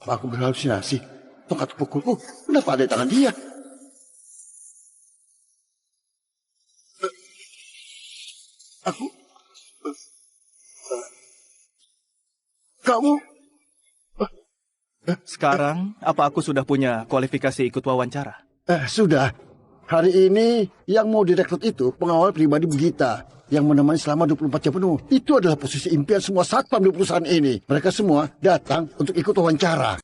Apa aku berhalusinasi? Tongkat pukulku, kenapa ada di tangan dia? Aku... Kamu... Sekarang, apa aku sudah punya kualifikasi ikut wawancara? Sudah. Hari ini yang mau direkrut itu pengawal pribadi Bugita yang menemani selama 24 jam penuh. Itu adalah posisi impian semua satpam di perusahaan ini. Mereka semua datang untuk ikut wawancara.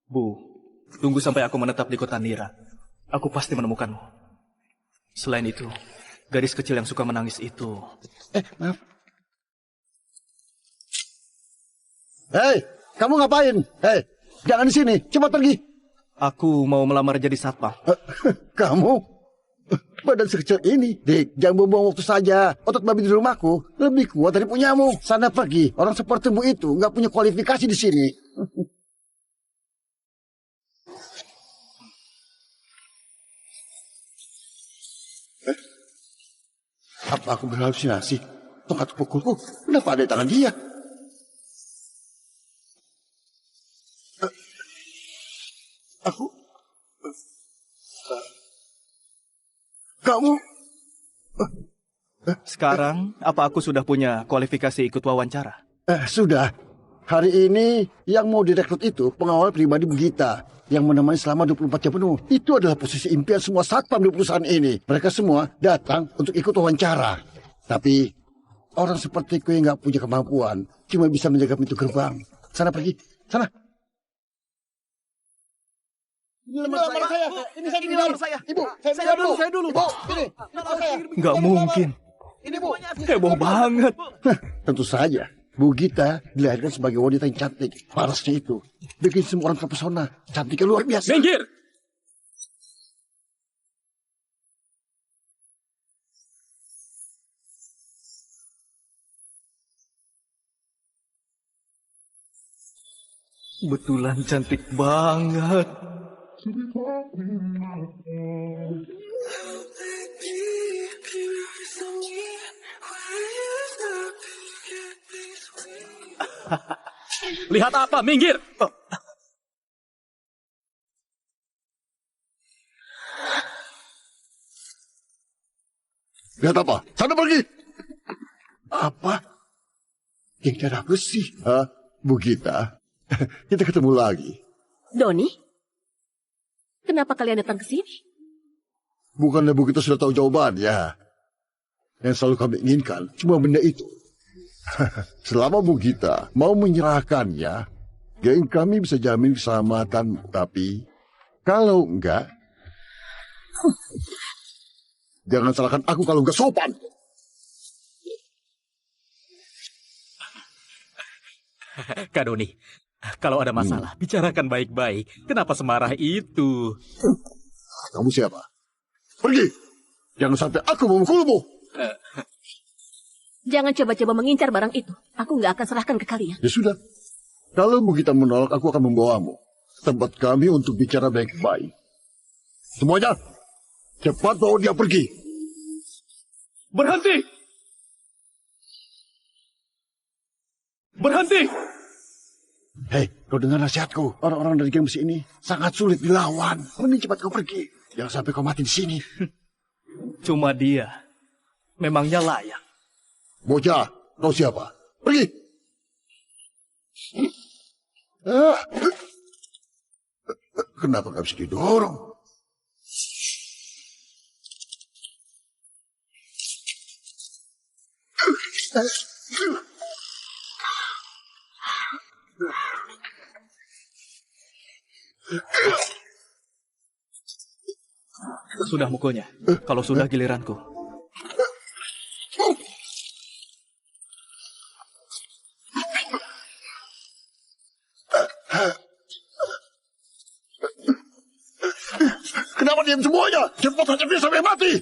Bu, tunggu sampai aku menetap di kota Nira. Aku pasti menemukanmu. Selain itu, gadis kecil yang suka menangis itu... Maaf. Hei, kamu ngapain? Hei, jangan di sini, cepat pergi. Aku mau melamar jadi satpam. Kamu? Badan sekecil ini, Dik, jangan buang-buang waktu saja. Otot babi di rumahku lebih kuat dari punyamu. Sana pergi, orang sepertimu itu nggak punya kualifikasi di sini. Apa aku berhalusinasi? Tongkat pukulku, kenapa ada di tangan dia? Aku... Kamu... Sekarang, apa aku sudah punya kualifikasi ikut wawancara? Sudah. Hari ini yang mau direkrut itu pengawal pribadi Bugita yang menemani selama 24 jam penuh. Itu adalah posisi impian semua satpam di perusahaan ini. Mereka semua datang untuk ikut wawancara. Tapi orang sepertiku yang nggak punya kemampuan cuma bisa menjaga pintu gerbang. Sana pergi, sana. Ini lembar saya. Ini lembar saya. Ibu, saya dulu. Ibu, ini lembar saya. Nggak mungkin. Ini Bu. Heboh banget. Tentu saja. Bugita dilahirkan sebagai wanita yang cantik. Parasnya itu bikin semua orang terpesona. Cantiknya luar biasa. Minggir! Betulan cantik banget. Lihat apa? Minggir! Lihat apa? Sana pergi. Apa? Yang darah besi. Hah? Bugita, kita ketemu lagi. Doni? Kenapa kalian datang ke sini? Bukannya Bugita sudah tahu jawabannya? Yang selalu kami inginkan cuma benda itu. Selama Bugita mau menyerahkannya, geng kami bisa jamin keselamatan. Tapi kalau enggak, jangan salahkan aku kalau enggak sopan. Kak Doni, kalau ada masalah, bicarakan baik-baik. Kenapa semarah itu? Kamu siapa? Pergi! Jangan sampai aku memukulmu. Jangan coba-coba mengincar barang itu. Aku nggak akan serahkan ke kalian. Ya sudah. Kalau Bugita menolak, aku akan membawamu ke tempat kami untuk bicara baik-baik. Semuanya, cepat bawa dia pergi. Berhenti! Berhenti! Hei, kau dengar nasihatku. Orang-orang dari geng besi ini sangat sulit dilawan. Mending cepat kau pergi. Jangan sampai kau mati di sini. Cuma dia. Memangnya layak. Bocah, kau siapa? Pergi! Kenapa gak bisa didorong? Sudah mukulnya. Kalau sudah giliranku. Kenapa diam semuanya? Cepat saja dia sampai mati!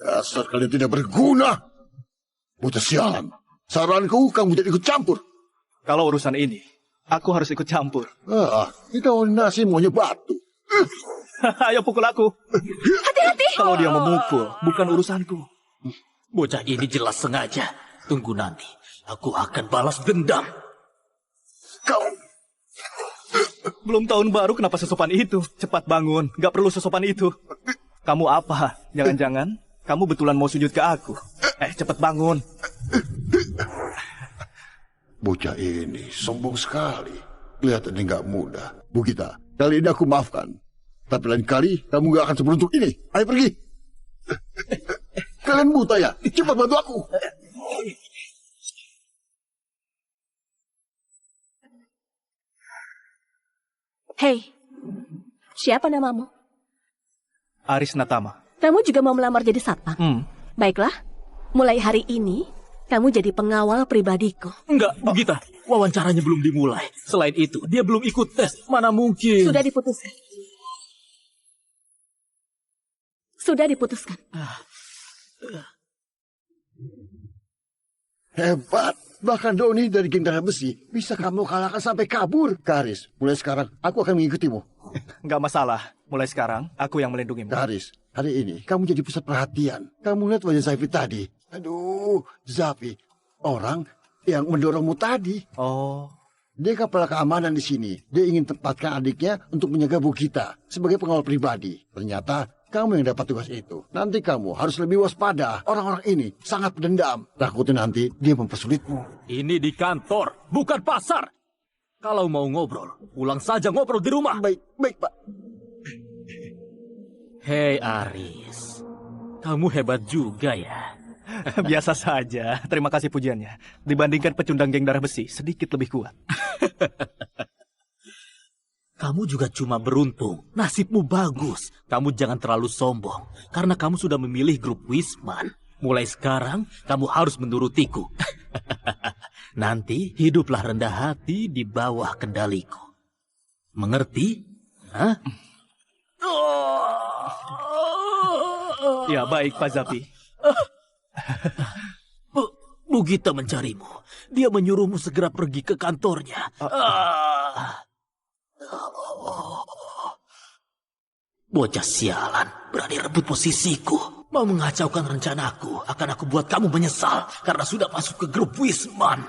Dasar kalian tidak berguna. Bocah sialan. Saranku kamu tidak ikut campur. Kalau urusan ini, aku harus ikut campur. Kita nasi maunya batu. Ayo pukul aku. Hati-hati. Kalau dia memukul, bukan urusanku. Bocah ini jelas sengaja. Tunggu nanti, aku akan balas dendam. Kau Belum tahun baru kenapa sesopan itu? Cepat bangun, gak perlu sesopan itu. Kamu apa? Jangan-jangan kamu betulan mau sujud ke aku? Cepat bangun. bocah ini sombong sekali. Kelihatannya nggak mudah. Bu Gita, kali ini aku maafkan. Tapi lain kali kamu nggak akan seberuntung ini. Ayo pergi. Kalian buta ya? Cepat bantu aku. Hei, siapa namamu? Aris Natama. Kamu juga mau melamar jadi satpam? Baiklah, mulai hari ini kamu jadi pengawal pribadiku. Enggak, Gita. Wawancaranya belum dimulai. Selain itu, dia belum ikut tes. Mana mungkin. Sudah diputuskan. Sudah diputuskan. Hebat. Bahkan Doni dari geng darah besi bisa kamu kalahkan sampai kabur. Karis, mulai sekarang aku akan mengikutimu. Gak masalah. Mulai sekarang, aku yang melindungimu. Karis, hari ini kamu jadi pusat perhatian. Kamu lihat wajah Zafi tadi. Aduh, Zafi. Orang yang mendorongmu tadi. Oh, Dia kepala keamanan di sini. Dia ingin tempatkan adiknya untuk menjaga Bu Gita sebagai pengawal pribadi. Ternyata kamu yang dapat tugas itu. Nanti kamu harus lebih waspada. Orang-orang ini sangat pendendam. Takutnya nanti dia mempersulitmu. Ini di kantor, bukan pasar. Kalau mau ngobrol, pulang saja ngobrol di rumah. Baik, baik, Pak. Hei Aris, kamu hebat juga ya. biasa saja. Terima kasih pujiannya. Dibandingkan pecundang geng darah besi, sedikit lebih kuat. Kamu juga cuma beruntung. Nasibmu bagus. Kamu jangan terlalu sombong. Karena kamu sudah memilih grup Wisman. Mulai sekarang, kamu harus menurutiku. Nanti, hiduplah rendah hati di bawah kendaliku. Mengerti? Hah? Ya, baik, Pak Zafi. Bu Gita mencarimu. Dia menyuruhmu segera pergi ke kantornya. Bocah sialan, berani rebut posisiku. Mau mengacaukan rencanaku. Akan aku buat kamu menyesal karena sudah masuk ke grup Wisman.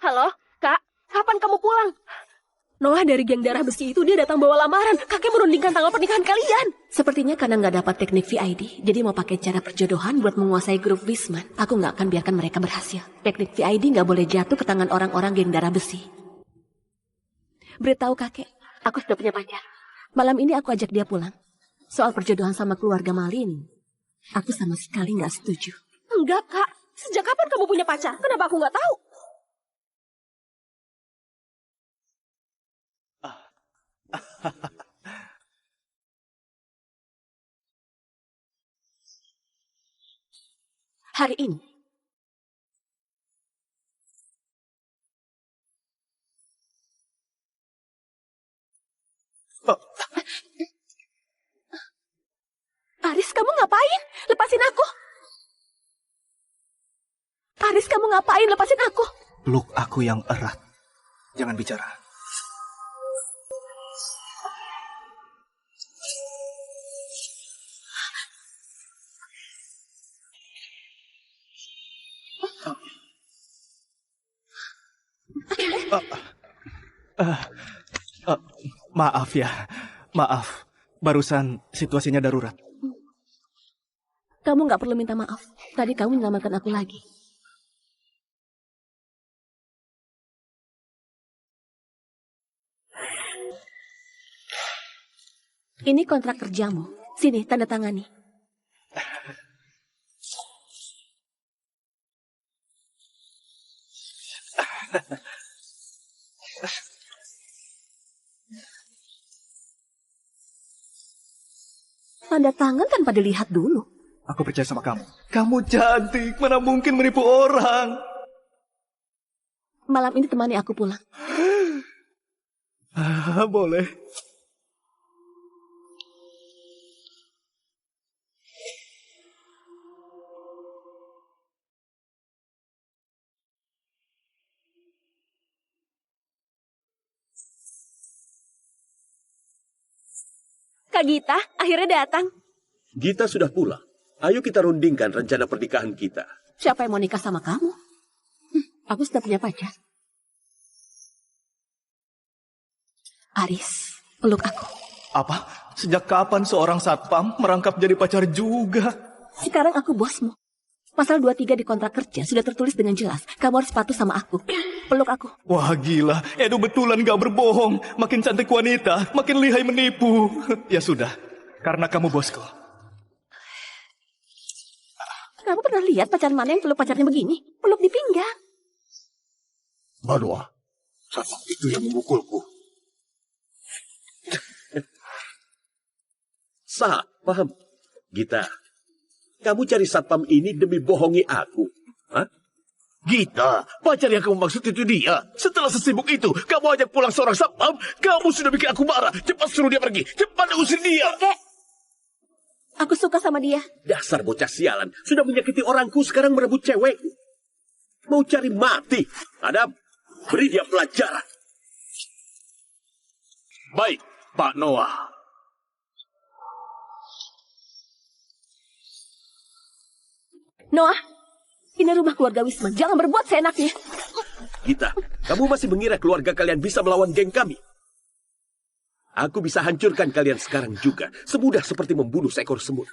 Halo, Kak. Kapan kamu pulang? Noah dari geng darah besi itu dia datang bawa lamaran. Kakek merundingkan tanggal pernikahan kalian. Sepertinya karena nggak dapat teknik VID, jadi mau pakai cara perjodohan buat menguasai grup Wisman. Aku nggak akan biarkan mereka berhasil. Teknik VID nggak boleh jatuh ke tangan orang-orang geng darah besi. Beritahu kakek, aku sudah punya pacar. Malam ini aku ajak dia pulang. Soal perjodohan sama keluarga Malin, aku sama sekali nggak setuju. Enggak, Kak. Sejak kapan kamu punya pacar? Kenapa aku nggak tahu? Hari ini. Aris, kamu ngapain? Lepasin aku. Aris, kamu ngapain? Lepasin aku. Peluk aku yang erat. Jangan bicara. Maaf ya, maaf. Barusan situasinya darurat. Kamu nggak perlu minta maaf. Tadi kamu menyelamatkan aku lagi. Ini kontrak kerjamu. Sini, tanda tangani. Tanda tangan tanpa dilihat dulu. Aku percaya sama kamu. Kamu cantik, mana mungkin menipu orang. Malam ini temani aku pulang. Boleh. Kak Gita akhirnya datang. Gita sudah pulang. Ayo kita rundingkan rencana pernikahan kita. Siapa yang mau nikah sama kamu? Aku sudah punya pacar. Aris, peluk aku. Apa? Sejak kapan seorang satpam merangkap jadi pacar juga? Sekarang aku bosmu. Pasal 23 di kontrak kerja sudah tertulis dengan jelas. Kamu harus patuh sama aku. Peluk aku. Wah gila, Edo betulan gak berbohong. Makin cantik wanita, makin lihai menipu. Ya sudah, karena kamu bosku. Kamu pernah lihat pacar mana yang peluk pacarnya begini? Peluk di pinggang. Madwa, satpam itu yang memukulku. Sah, paham? Gita, kamu cari satpam ini demi bohongi aku. Hah? Gita, pacar yang kamu maksud itu dia. Setelah sesibuk itu, kamu ajak pulang seorang satpam. Kamu sudah bikin aku marah. Cepat suruh dia pergi. Cepat usir dia. Kek, aku suka sama dia. Dasar bocah sialan. Sudah menyakiti orangku, sekarang merebut cewek. Mau cari mati. Adam, beri dia pelajaran. Baik, Pak Noah. Noah, ini rumah keluarga Wisman. Jangan berbuat seenaknya. Gita, kamu masih mengira keluarga kalian bisa melawan geng kami? Aku bisa hancurkan kalian sekarang juga. Semudah seperti membunuh seekor semut.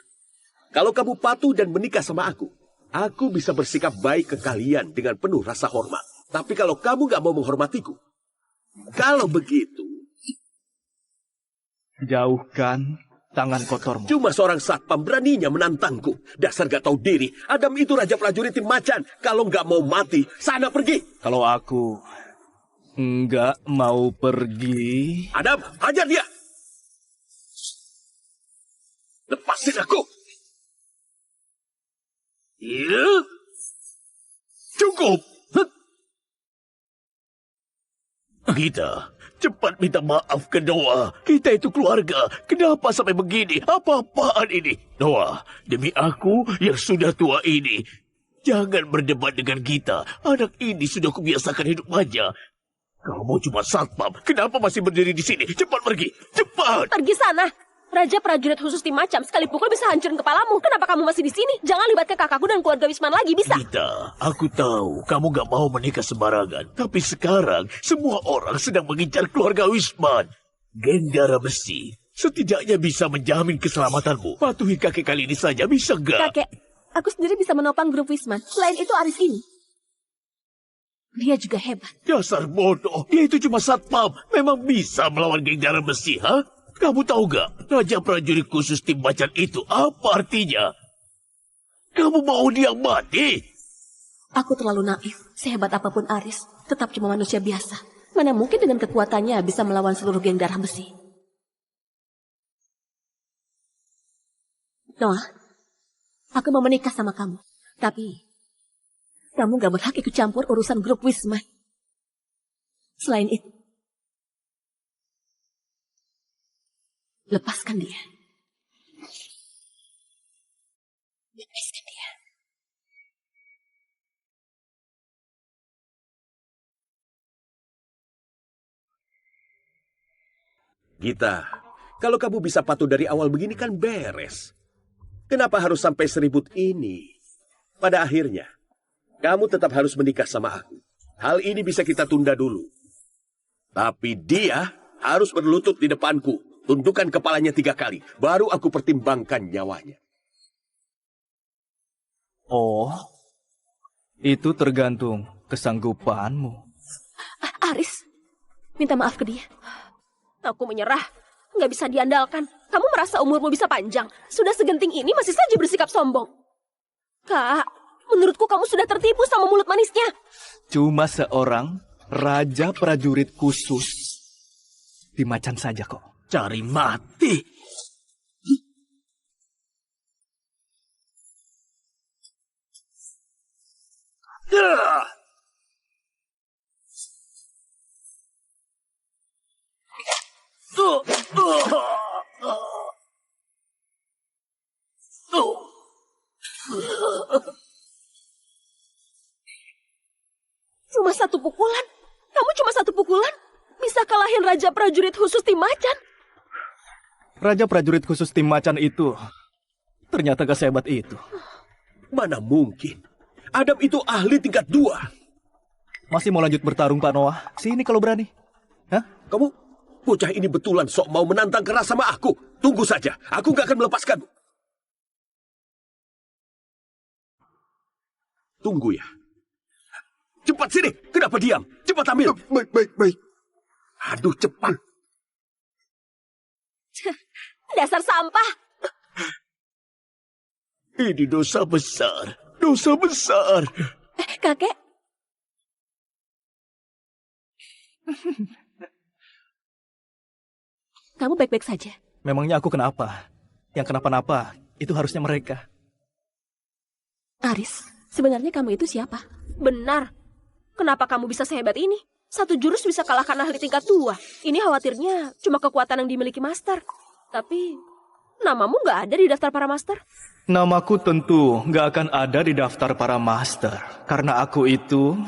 Kalau kamu patuh dan menikah sama aku bisa bersikap baik ke kalian dengan penuh rasa hormat. Tapi kalau kamu gak mau menghormatiku, kalau begitu... Jauhkan tangan kotormu. Cuma seorang satpam beraninya menantangku. Dasar gak tahu diri. Adam itu raja prajurit tim macan. Kalau gak mau mati, sana pergi. Kalau aku nggak mau pergi... Adam, hajar dia. Lepasin aku. Ya. Cukup. Gita, cepat minta maaf ke Noah. Kita itu keluarga. Kenapa sampai begini? Apa-apaan ini? Noah, demi aku yang sudah tua ini, jangan berdebat dengan kita. Anak ini sudah kubiasakan hidup manja. Kamu cuma satpam. Kenapa masih berdiri di sini? Cepat pergi. Cepat. Pergi sana. Raja prajurit khusus tim macam. Sekali pukul bisa hancurin kepalamu. Kenapa kamu masih di sini? Jangan libatkan kakakku dan keluarga Wisman lagi, bisa? Gita, aku tahu kamu gak mau menikah sembarangan. Tapi sekarang semua orang sedang mengincar keluarga Wisman. Geng darah besi setidaknya bisa menjamin keselamatanmu. Patuhi kakek kali ini saja, bisa gak? Kakek, aku sendiri bisa menopang grup Wisman. Selain itu Aris ini. Dia juga hebat. Dasar bodoh, dia itu cuma satpam. Memang bisa melawan geng darah besi, ha? Kamu tahu gak, raja prajurit khusus tim macan itu apa artinya? Kamu mau dia mati? Aku terlalu naif. Sehebat apapun Aris, tetap cuma manusia biasa. Mana mungkin dengan kekuatannya bisa melawan seluruh geng darah besi. Noah, aku mau menikah sama kamu. Tapi, kamu gak berhak ikut campur urusan grup Wisman. Selain itu, lepaskan dia. Lepaskan dia. Gita, kalau kamu bisa patuh dari awal begini kan beres. Kenapa harus sampai seribut ini? Pada akhirnya, kamu tetap harus menikah sama aku. Hal ini bisa kita tunda dulu. Tapi dia harus berlutut di depanku. Tundukkan kepalanya 3 kali. Baru aku pertimbangkan nyawanya. Oh, itu tergantung kesanggupanmu. Aris, minta maaf ke dia. Aku menyerah. Nggak bisa diandalkan. Kamu merasa umurmu bisa panjang. Sudah segenting ini masih saja bersikap sombong. Kak, menurutku kamu sudah tertipu sama mulut manisnya. Cuma seorang raja prajurit khusus di macan saja kok. Cari mati. Cuma satu pukulan? Kamu cuma satu pukulan? Bisa kalahin Raja Prajurit Khusus Tim Macan? Raja Prajurit Khusus Tim Macan itu ternyata gak sehebat itu. Mana mungkin? Adam itu ahli tingkat 2. Masih mau lanjut bertarung, Pak Noah? Sini kalau berani. Hah? Kamu, bocah ini betulan sok mau menantang keras sama aku. Tunggu saja, aku gak akan melepaskanmu. Tunggu ya. Cepat sini, kenapa diam? Cepat ambil. Baik. Aduh, cepat. Dasar sampah. Ini dosa besar. Dosa besar. Kakek. Kamu baik-baik saja? Memangnya aku kenapa? Yang kenapa-napa itu harusnya mereka. Aris, sebenarnya kamu itu siapa? Benar. Kenapa kamu bisa sehebat ini? Satu jurus bisa kalahkan ahli tingkat 2. Ini khawatirnya cuma kekuatan yang dimiliki master. Tapi, namamu nggak ada di daftar para master? Namaku tentu nggak akan ada di daftar para master. Karena aku itu...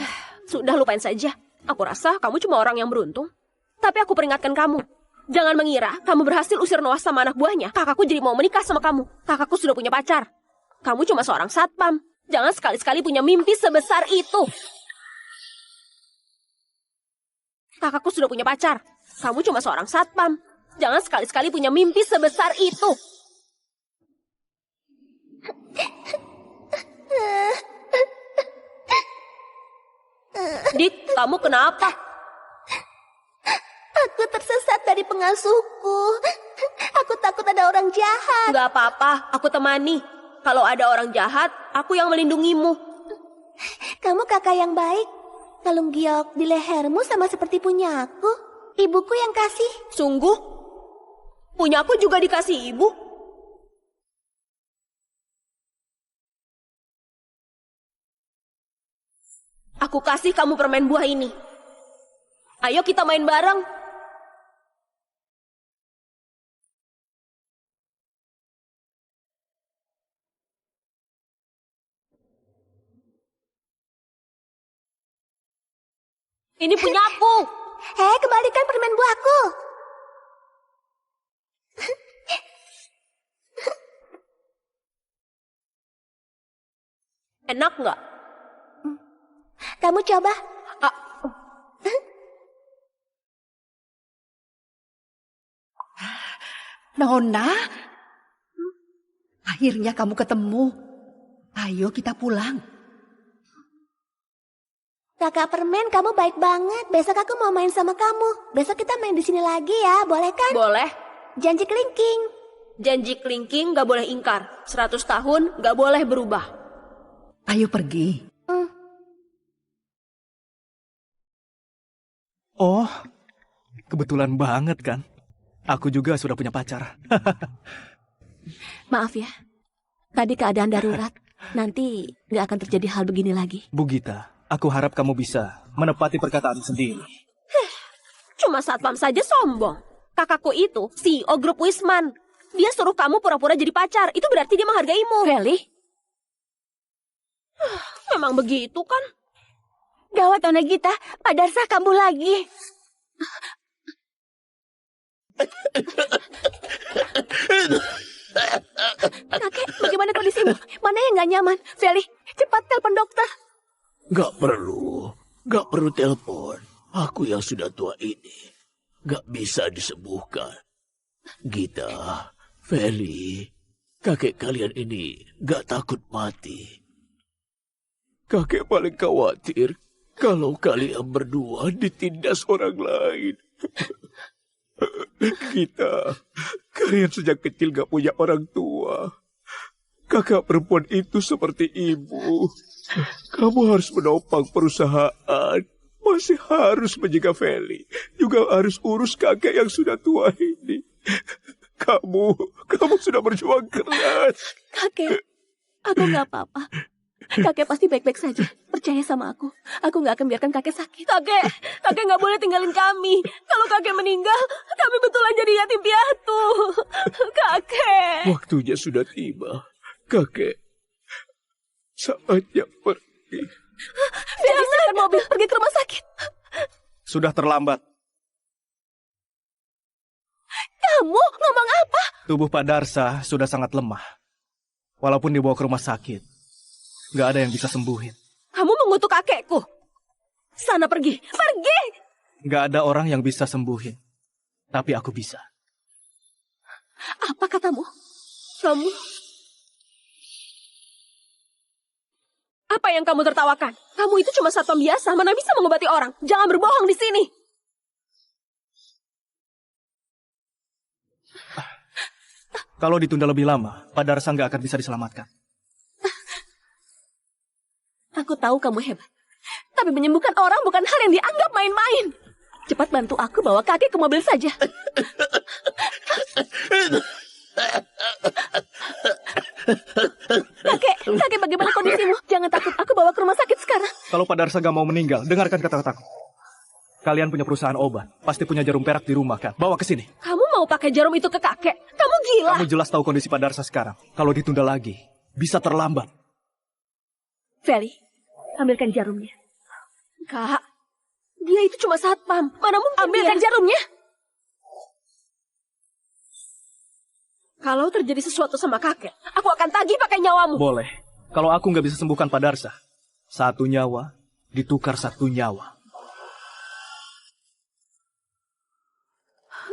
Sudah, lupain saja. Aku rasa kamu cuma orang yang beruntung. Tapi aku peringatkan kamu. Jangan mengira kamu berhasil usir Noah sama anak buahnya. Kakakku jadi mau menikah sama kamu. Kakakku sudah punya pacar. Kamu cuma seorang satpam. Jangan sekali-sekali punya mimpi sebesar itu. Kakakku sudah punya pacar. Kamu cuma seorang satpam. Jangan sekali-sekali punya mimpi sebesar itu. Dik, kamu kenapa? Aku tersesat dari pengasuhku. Aku takut ada orang jahat. Gak apa-apa, aku temani. Kalau ada orang jahat, aku yang melindungimu. Kamu kakak yang baik. Kalung giok di lehermu sama seperti punya aku. Ibuku yang kasih. Sungguh? Punya aku juga dikasih ibu? Aku kasih kamu permen buah ini. Ayo kita main bareng. Ini punya aku. Kembalikan permen buahku. Enak nggak? Kamu coba. Nona, akhirnya kamu ketemu. Ayo kita pulang. Kakak permen, kamu baik banget. Besok aku mau main sama kamu. Besok kita main di sini lagi ya, boleh kan? Boleh. Janji kelingking. Janji kelingking nggak boleh ingkar. 100 tahun nggak boleh berubah. Ayo pergi. Oh, kebetulan banget kan. Aku juga sudah punya pacar. Maaf ya. Tadi keadaan darurat. Nanti nggak akan terjadi hal begini lagi. Bu Gita, aku harap kamu bisa menepati perkataan sendiri. Cuma satpam saja sombong. Kakakku itu CEO grup Wisman. Dia suruh kamu pura-pura jadi pacar. Itu berarti dia menghargaimu. Feli? Memang begitu kan? Gawat Nona Gita, Pak Darsa kambuh lagi. Kakek, bagaimana kondisimu? Mana yang nggak nyaman? Feli, cepat telepon dokter. Gak perlu telepon. Aku yang sudah tua ini gak bisa disembuhkan. Gita, Feli, kakek kalian ini gak takut mati. Kakek paling khawatir kalau kalian berdua ditindas orang lain. Kita, kalian sejak kecil gak punya orang tua. Kakak perempuan itu seperti ibu. Kamu harus menopang perusahaan. Masih harus menjaga Feli. Juga harus urus kakek yang sudah tua ini. Kamu sudah berjuang keras. Kakek, aku nggak apa-apa. Kakek pasti baik-baik saja. Percaya sama aku. Aku nggak akan biarkan kakek sakit. Kakek nggak boleh tinggalin kami. Kalau kakek meninggal, kami betulan jadi menjadi yatim piatu. Kakek. Waktunya sudah tiba. Kakek, saatnya pergi. Feli, siapkan mobil, pergi ke rumah sakit. Sudah terlambat. Kamu ngomong apa? Tubuh Pak Darsa sudah sangat lemah. Walaupun dibawa ke rumah sakit, nggak ada yang bisa sembuhin. Kamu mengutuk kakekku. Sana pergi, pergi. Nggak ada orang yang bisa sembuhin. Tapi aku bisa. Apa katamu? Kamu... Apa yang kamu tertawakan? Kamu itu cuma satpam biasa, mana bisa mengobati orang? Jangan berbohong di sini. Kalau ditunda lebih lama, Pak Darsa nggak akan bisa diselamatkan. Aku tahu kamu hebat. Tapi menyembuhkan orang bukan hal yang dianggap main-main. Cepat bantu aku bawa kakek ke mobil saja. Kakek bagaimana kondisimu? Jangan takut, aku bawa ke rumah sakit sekarang. Kalau Pak Darsa nggak mau meninggal, dengarkan kata-kataku. Kalian punya perusahaan obat, pasti punya jarum perak di rumah kan? Bawa ke sini. Kamu mau pakai jarum itu ke kakek? Kamu gila. Kamu jelas tahu kondisi Pak Darsa sekarang. Kalau ditunda lagi, bisa terlambat. Feli, ambilkan jarumnya. Kak, dia itu cuma satpam. Mana mungkin ambilkan jarumnya. Kalau terjadi sesuatu sama kakek, aku akan tagih pakai nyawamu. Boleh. Kalau aku nggak bisa sembuhkan Pak Darsa, 1 nyawa ditukar 1 nyawa.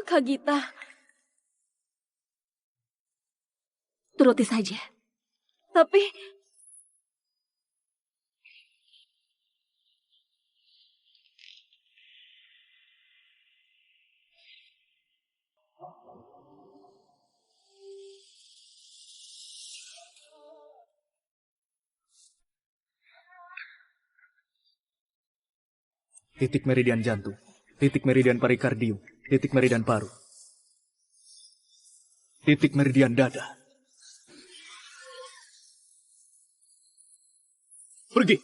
Kak Gita, turuti saja. Tapi Titik meridian jantung, titik meridian perikardium, titik meridian paru, titik meridian dada. Pergi.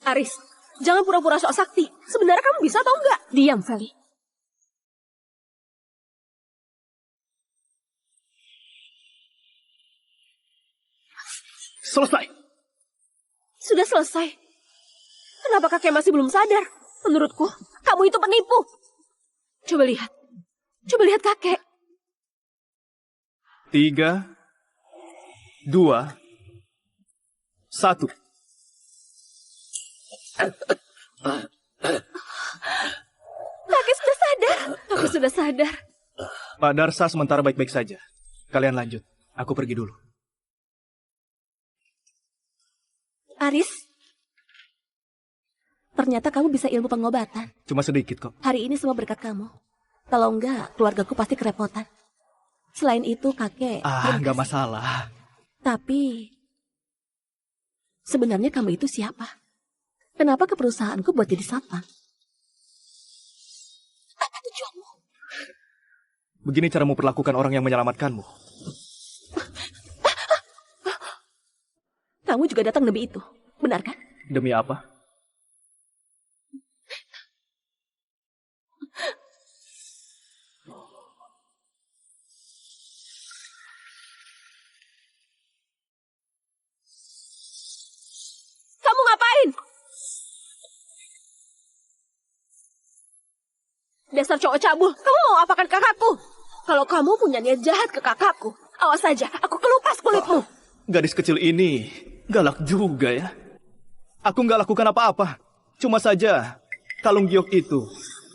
Aris, jangan pura-pura sok sakti. Sebenarnya kamu bisa atau enggak? Diam, Feli. Selesai. Sudah selesai. Kenapa kakek masih belum sadar? Menurutku, kamu itu penipu. Coba lihat. Coba lihat kakek. 3, 2, 1. Kakek sudah sadar. Kakek sudah sadar. Pak Darsa sementara baik-baik saja. Kalian lanjut. Aku pergi dulu. Aris, ternyata kamu bisa ilmu pengobatan. Cuma sedikit kok. Hari ini semua berkat kamu. Kalau enggak, keluargaku pasti kerepotan. Selain itu, kakek... Nggak masalah. Tapi, sebenarnya kamu itu siapa? Kenapa ke perusahaanku buat jadi satpam? Apa tujuanmu? Begini cara memperlakukan orang yang menyelamatkanmu. Kamu juga datang demi itu, benar kan? Demi apa? Kamu ngapain? Dasar cowok cabul, kamu mau apakan kakakku? Kalau kamu punya niat jahat ke kakakku, awas saja, aku kelupas kulitmu. Gadis kecil ini galak juga ya. Aku nggak lakukan apa-apa. Cuma saja kalung giok itu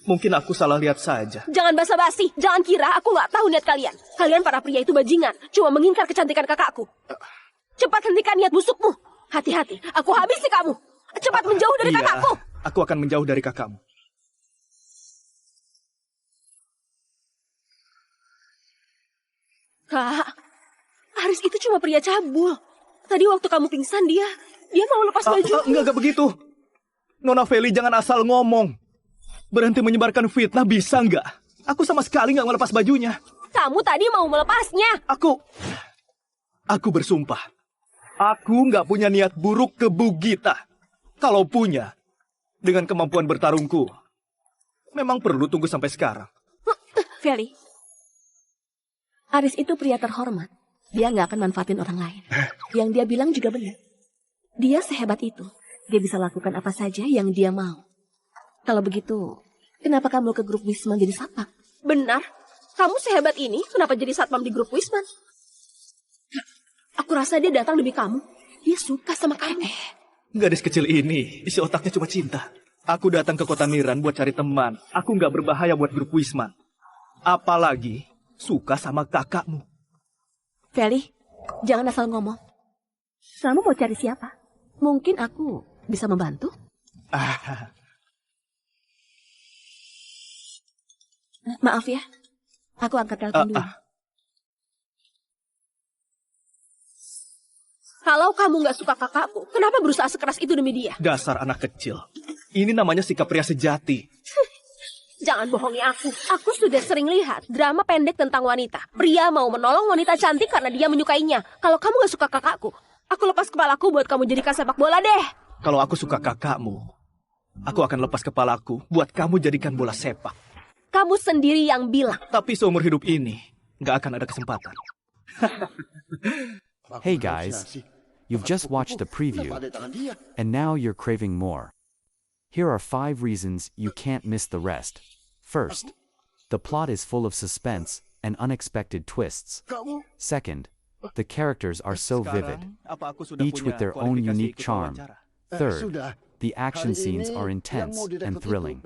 mungkin aku salah lihat saja. Jangan basa-basi, jangan kira aku nggak tahu niat kalian. Kalian para pria itu bajingan, cuma mengingkar kecantikan kakakku. Cepat hentikan niat busukmu. Hati-hati, aku habisi kamu. Cepat menjauh dari kakakku. Aku akan menjauh dari kakakmu. Kak, Aris itu cuma pria cabul. Tadi waktu kamu pingsan dia mau lepas baju. Enggak begitu. Nona Feli jangan asal ngomong. Berhenti menyebarkan fitnah bisa nggak? Aku sama sekali nggak melepas bajunya. Kamu tadi mau melepasnya. Aku bersumpah. Aku nggak punya niat buruk ke Bu Gita. Kalau punya, dengan kemampuan bertarungku, memang perlu tunggu sampai sekarang. Feli, Aris itu pria terhormat. Dia nggak akan manfaatin orang lain. Yang dia bilang juga benar. Dia sehebat itu. Dia bisa lakukan apa saja yang dia mau. Kalau begitu, kenapa kamu ke grup Wisman jadi satpam? Benar. Kamu sehebat ini, kenapa jadi satpam di grup Wisman? Aku rasa dia datang demi kamu. Dia suka sama kamu. Gadis kecil ini, isi otaknya cuma cinta. Aku datang ke kota Miran buat cari teman. Aku nggak berbahaya buat grup Wisman. Apalagi suka sama kakakmu. Feli, jangan asal ngomong. Kamu mau cari siapa? Mungkin aku bisa membantu. Maaf ya, aku angkat telepon dulu. Kalau kamu nggak suka kakakmu, kenapa berusaha sekeras itu demi dia? Dasar anak kecil. Ini namanya sikap pria sejati. Jangan bohongi aku. Aku sudah sering lihat drama pendek tentang wanita. Pria mau menolong wanita cantik karena dia menyukainya. Kalau kamu gak suka kakakku, aku lepas kepalaku buat kamu jadikan sepak bola deh. Kalau aku suka kakakmu, aku akan lepas kepalaku buat kamu jadikan bola sepak. Kamu sendiri yang bilang. Tapi seumur hidup ini, gak akan ada kesempatan. Hey guys, you've just watched the preview, and now you're craving more. Here are 5 reasons you can't miss the rest. First, the plot is full of suspense and unexpected twists. Second, the characters are so vivid, each with their own unique charm. Third, the action scenes are intense and thrilling.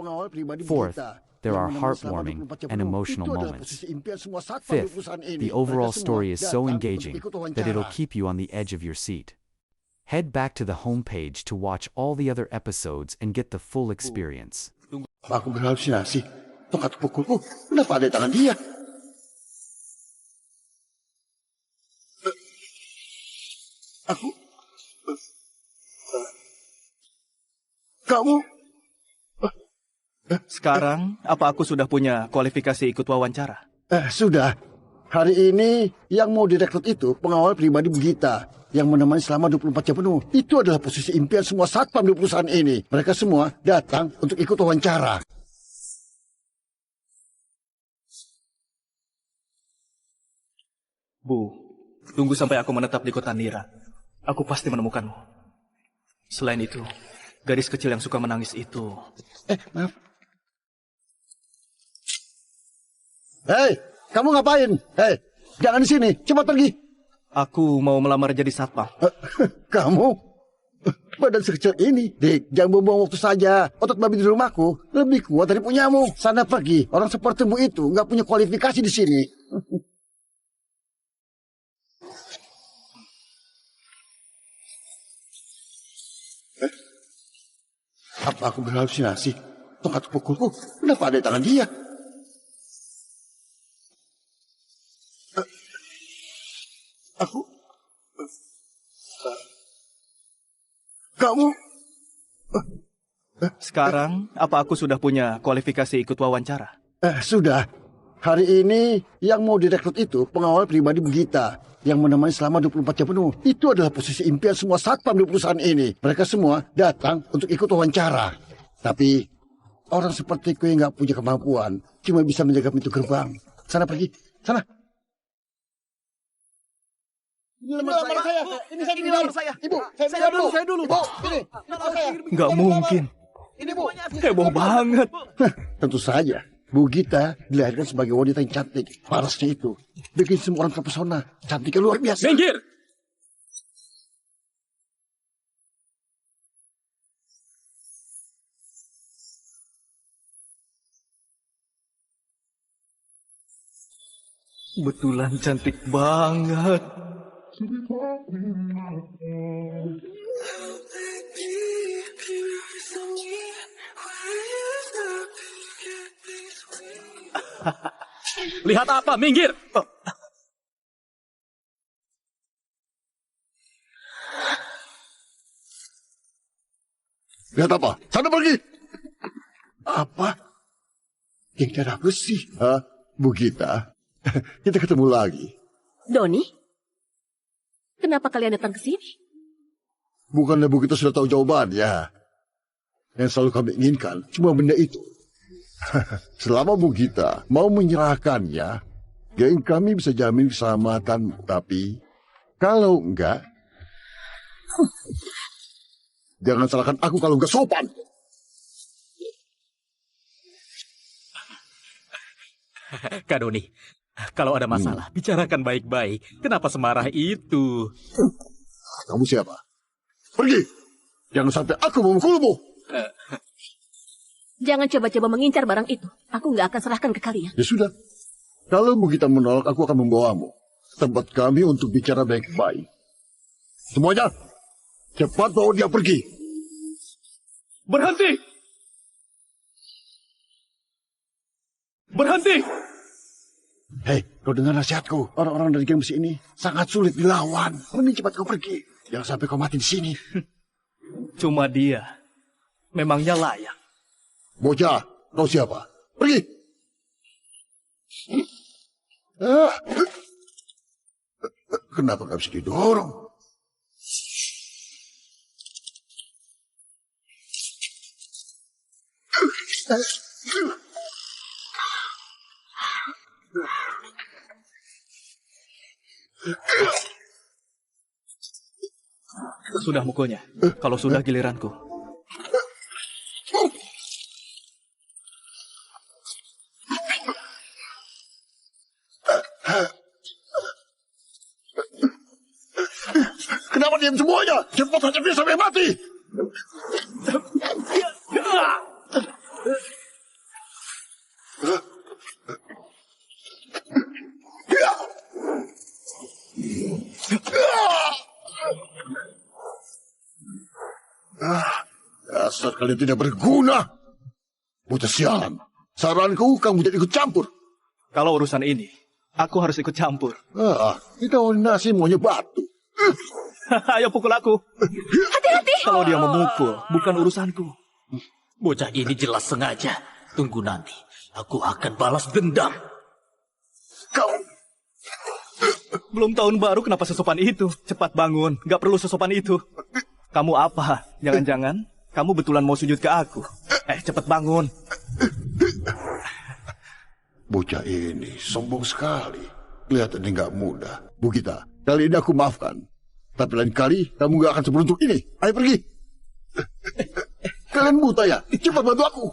Fourth, there are heartwarming and emotional moments. Fifth, the overall story is so engaging that it'll keep you on the edge of your seat. Head back to the homepage to watch all the other episodes and get the full experience. Aku berhalusinasi. Tongkat pukulku, kenapa ada di tangan dia? Aku... Kamu... Sekarang, apa aku sudah punya kualifikasi ikut wawancara? Sudah. Hari ini yang mau direkrut itu pengawal pribadi Gita yang menemani selama 24 jam penuh. Itu adalah posisi impian semua satpam di perusahaan ini. Mereka semua datang untuk ikut wawancara. Bu, tunggu sampai aku menetap di kota Nira. Aku pasti menemukanmu. Selain itu, gadis kecil yang suka menangis itu... Maaf. Hei, kamu ngapain? Hei, jangan di sini, cepat pergi. Aku mau melamar jadi satpam. Kamu? Badan sekecil ini, Dik, jangan buang-buang waktu saja. Otot babi di rumahku lebih kuat dari punyamu. Sana pergi, orang sepertimu itu nggak punya kualifikasi di sini. Apa aku berhalusinasi? Tongkat pukulku, kenapa ada di tangan dia? Aku... Kamu... Sekarang, apa aku sudah punya kualifikasi ikut wawancara? Sudah. Hari ini yang mau direkrut itu pengawal pribadi Gita yang menemani selama 24 jam penuh. Itu adalah posisi impian semua satpam di perusahaan ini. Mereka semua datang untuk ikut wawancara. Tapi orang sepertiku yang nggak punya kemampuan cuma bisa menjaga pintu gerbang. Sana pergi, sana. Ini lembar saya. Ini saya. Ibu, saya dulu. Ibu, ini. Saya. Nggak mungkin. Ini, Bu. Heboh banget. Tentu saja. Bu Gita dilahirkan sebagai wanita yang cantik. Parasnya itu bikin semua orang terpesona. Cantiknya luar biasa. Minggir! Betulan cantik banget. Lihat apa? Minggir! Lihat apa? Sana pergi. Apa? Yang darah besi. Hah? Bu Gita, kita ketemu lagi. Doni? Kenapa kalian datang ke sini? Bukannya Bu Gita sudah tahu jawabannya? Yang selalu kami inginkan cuma benda itu. Selama Bu Gita mau menyerahkannya, geng kami bisa jamin keselamatan. Tapi kalau enggak, jangan salahkan aku kalau enggak sopan. Kak Doni, kalau ada masalah, bicarakan baik-baik. Kenapa semarah itu? Kamu siapa? Pergi! Jangan sampai aku memukulmu. Jangan coba-coba mengincar barang itu. Aku nggak akan serahkan ke kalian. Ya sudah. Kalau Bu Gita menolak, aku akan membawamu ke tempat kami untuk bicara baik-baik. Semuanya, cepat bawa dia pergi. Berhenti! Berhenti! Hei, kau dengar nasihatku. Orang-orang dari geng besi ini sangat sulit dilawan. Mending cepat kau pergi. Jangan sampai kau mati di sini. Cuma dia. Memangnya layak. Bocah, kau siapa? Pergi! Kenapa nggak bisa didorong? Sudah mukulnya. Kalau sudah giliranku. Kenapa diam semuanya? Cepat saja dia sampai mati! Dasar kalian tidak berguna. Bocah sialan. Saranku kamu tidak ikut campur. Kalau urusan ini, aku harus ikut campur. Kita nasi maunya batu. Ayo pukul aku. Hati-hati! Kalau dia memukul, bukan urusanku. Bocah ini jelas sengaja. Tunggu nanti, aku akan balas dendam. Kau... Belum tahun baru kenapa sesopan itu? Cepat bangun, gak perlu sesopan itu. Kamu apa? Jangan-jangan kamu betulan mau sujud ke aku. Cepat bangun. Bocah ini sombong sekali. Kelihatannya nggak mudah. Bu Gita, kali ini aku maafkan. Tapi lain kali kamu nggak akan seberuntung ini. Ayo pergi. Kalian buta ya? Cepat bantu aku.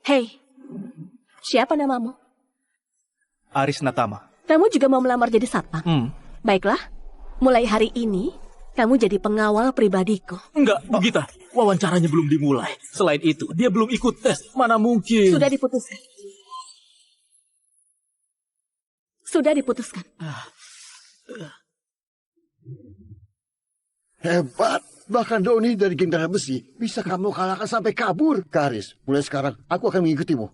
Hei, siapa namamu? Aris Natama. Kamu juga mau melamar jadi satpam? Baiklah, mulai hari ini kamu jadi pengawal pribadiku. Enggak, Bu Gita. Wawancaranya belum dimulai. Selain itu, dia belum ikut tes. Mana mungkin. Sudah diputuskan. Sudah diputuskan. Hebat. Bahkan Doni dari geng darah besi bisa kamu kalahkan sampai kabur. Karis, mulai sekarang aku akan mengikutimu.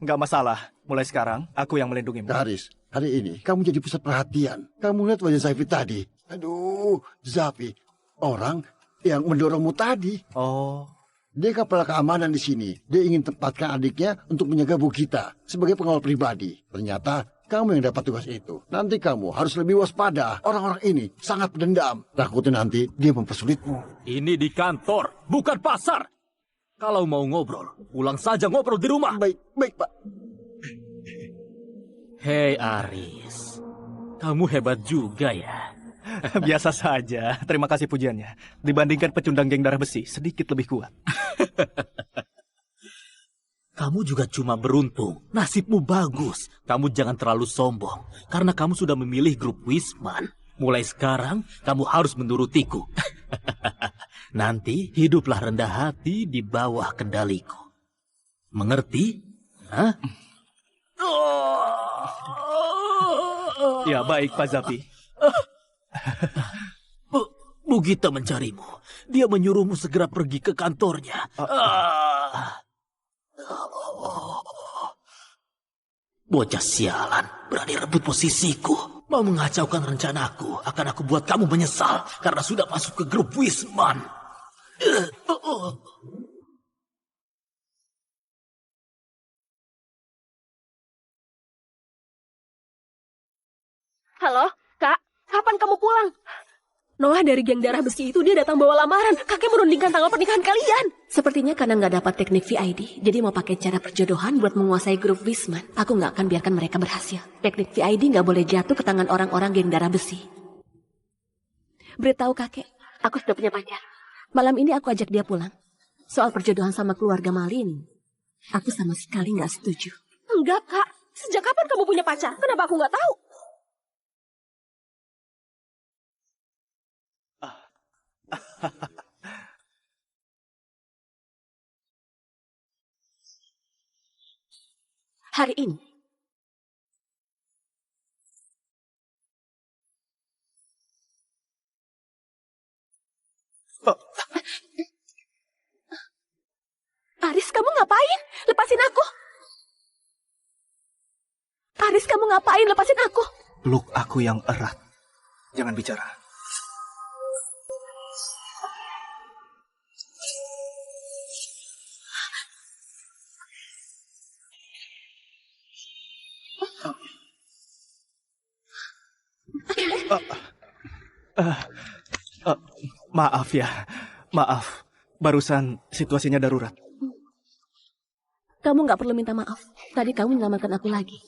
Nggak masalah. Mulai sekarang, aku yang melindungimu. Karis, hari ini kamu jadi pusat perhatian. Kamu lihat wajah Zafi tadi. Aduh, Zafi. Orang yang mendorongmu tadi. Oh. Dia kepala keamanan di sini. Dia ingin tempatkan adiknya untuk menjaga Bu Gita sebagai pengawal pribadi. Ternyata kamu yang dapat tugas itu. Nanti kamu harus lebih waspada. Orang-orang ini sangat pendendam. Takutnya nanti dia mempersulitmu. Ini di kantor, bukan pasar. Kalau mau ngobrol, pulang saja ngobrol di rumah. Baik, Pak. Hei Aris, kamu hebat juga ya. Biasa saja. Terima kasih pujiannya. Dibandingkan pecundang geng darah besi, sedikit lebih kuat. Kamu juga cuma beruntung. Nasibmu bagus. Kamu jangan terlalu sombong. Karena kamu sudah memilih grup Wisman. Mulai sekarang, kamu harus menurutiku. Nanti, hiduplah rendah hati di bawah kendaliku. Mengerti? Hah? Ya, baik, Pak Zafi. Bu Gita mencarimu. Dia menyuruhmu segera pergi ke kantornya. Bocah sialan, berani rebut posisiku. Mau mengacaukan rencanaku. Akan aku buat kamu menyesal karena sudah masuk ke grup Wisman. Halo, Kak. Kapan kamu pulang? Noah Noah dari geng darah besi itu, dia datang bawa lamaran. Kakek merundingkan tanggal pernikahan kalian. Sepertinya karena nggak dapat teknik VID, jadi mau pakai cara perjodohan buat menguasai grup Wisman. Aku nggak akan biarkan mereka berhasil. Teknik VID nggak boleh jatuh ke tangan orang-orang geng darah besi. Beritahu kakek, aku sudah punya pacar. Malam ini aku ajak dia pulang. Soal perjodohan sama keluarga Malin, aku sama sekali nggak setuju. Enggak, Kak. Sejak kapan kamu punya pacar? Kenapa aku nggak tahu? Hari ini, Aris, kamu ngapain? Lepasin aku. Aris, kamu ngapain? Lepasin aku. Peluk aku yang erat. Jangan bicara. Maaf ya. Maaf. Barusan situasinya darurat. Kamu nggak perlu minta maaf. Tadi kamu menyelamatkan aku lagi.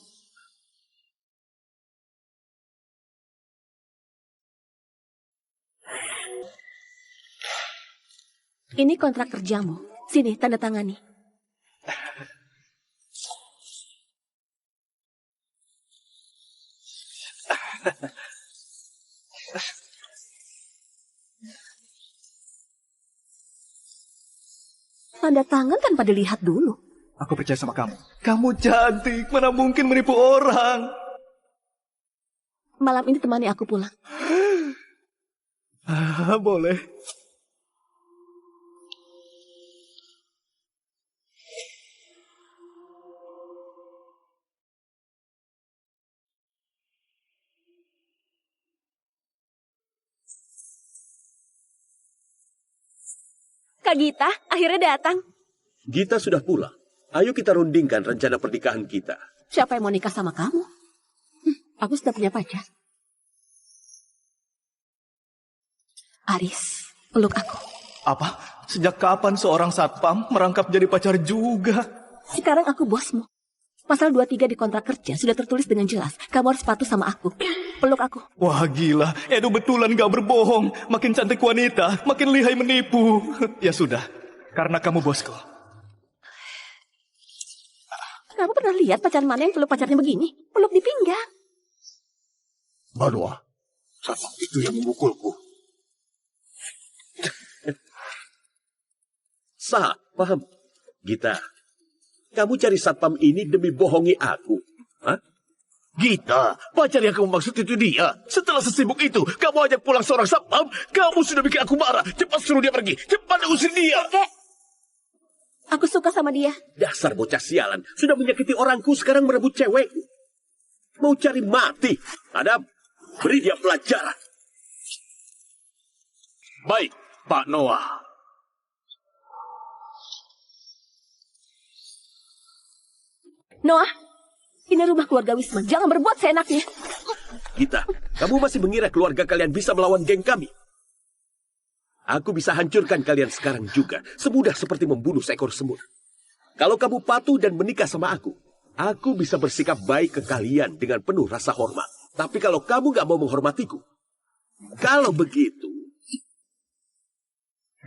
Ini kontrak kerjamu. Sini, tanda tangani. Tanda tangan tanpa dilihat dulu. Aku percaya sama kamu. Kamu cantik, mana mungkin menipu orang. Malam ini temani aku pulang. Boleh. Kak Gita, akhirnya datang. Gita sudah pulang. Ayo kita rundingkan rencana pernikahan kita. Siapa yang mau nikah sama kamu? Aku sudah punya pacar. Aris, peluk aku. Apa? Sejak kapan seorang satpam merangkap jadi pacar juga? Sekarang aku bosmu. Pasal 23 di kontrak kerja sudah tertulis dengan jelas. Kamu harus patuh sama aku. Peluk aku. Wah gila, Edo betulan gak berbohong. Makin cantik wanita, makin lihai menipu. Ya sudah, karena kamu bosku. Kamu pernah lihat pacar mana yang peluk pacarnya begini? Peluk di pinggang. Badua, satpam itu yang memukulku. Paham? Gita, kamu cari satpam ini demi bohongi aku. Hah? Gita, pacar yang kamu maksud itu dia. Setelah sesibuk itu, kamu ajak pulang seorang satpam. Kamu sudah bikin aku marah. Cepat suruh dia pergi. Cepat usir dia. Kakek, aku suka sama dia. Dasar bocah sialan. Sudah menyakiti orangku, sekarang merebut cewekku. Mau cari mati. Adam, beri dia pelajaran. Baik, Pak Noah. Noah, ini rumah keluarga Wisman. Jangan berbuat seenaknya. Gita, kamu masih mengira keluarga kalian bisa melawan geng kami? Aku bisa hancurkan kalian sekarang juga. Semudah seperti membunuh seekor semut. Kalau kamu patuh dan menikah sama aku bisa bersikap baik ke kalian dengan penuh rasa hormat. Tapi kalau kamu gak mau menghormatiku, kalau begitu...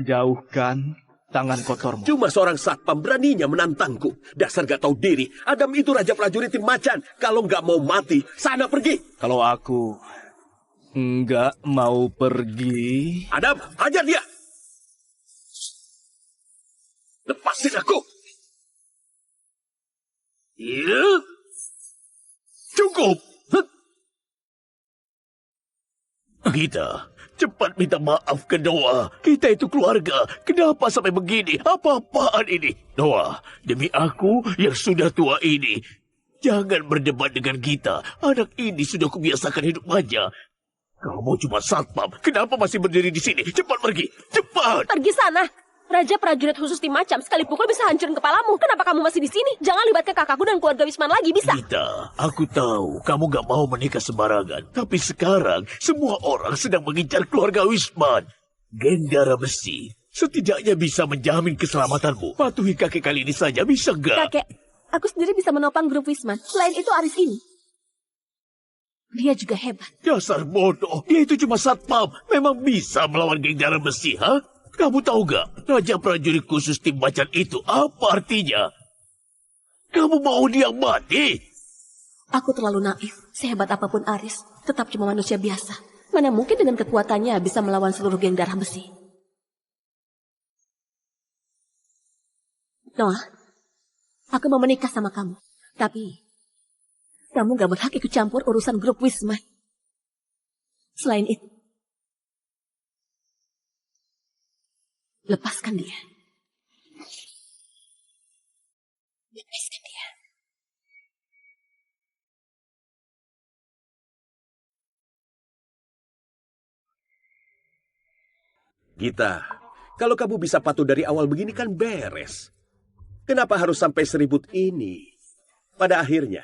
Jauhkan tangan kotormu. Cuma seorang satpam beraninya menantangku. Dasar gak tahu diri. Adam itu raja prajurit tim macan. Kalau gak mau mati, sana pergi. Kalau aku nggak mau pergi... Adam, hajar dia. Lepasin aku. Ya. Cukup. Gita, cepat minta maaf ke Noah. Kita itu keluarga. Kenapa sampai begini? Apa-apaan ini? Noah, demi aku yang sudah tua ini, jangan berdebat dengan kita. Anak ini sudah kubiasakan hidup manja. Kamu cuma satpam. Kenapa masih berdiri di sini? Cepat pergi. Cepat. Pergi sana. Raja prajurit khusus tim macam sekali pukul bisa hancurin kepalamu. Kenapa kamu masih di sini? Jangan libatkan kakakku dan keluarga Wisman lagi, bisa? Gita, aku tahu kamu gak mau menikah sembarangan. Tapi sekarang semua orang sedang mengincar keluarga Wisman. Geng darah besi setidaknya bisa menjamin keselamatanmu. Patuhi kakek kali ini saja, bisa gak? Kakek, aku sendiri bisa menopang grup Wisman. Selain itu Aris ini. Dia juga hebat. Dasar bodoh, dia itu cuma satpam. Memang bisa melawan geng darah besi, ha? Kamu tahu gak, Raja prajurit khusus tim macan itu apa artinya? Kamu mau dia mati? Aku terlalu naif. Sehebat apapun Aris, tetap cuma manusia biasa. Mana mungkin dengan kekuatannya bisa melawan seluruh geng darah besi. Noah, aku mau menikah sama kamu. Tapi, kamu gak berhak ikut campur urusan grup Wisman. Selain itu, lepaskan dia. Lepaskan dia. Gita, kalau kamu bisa patuh dari awal begini kan beres. Kenapa harus sampai seribut ini? Pada akhirnya,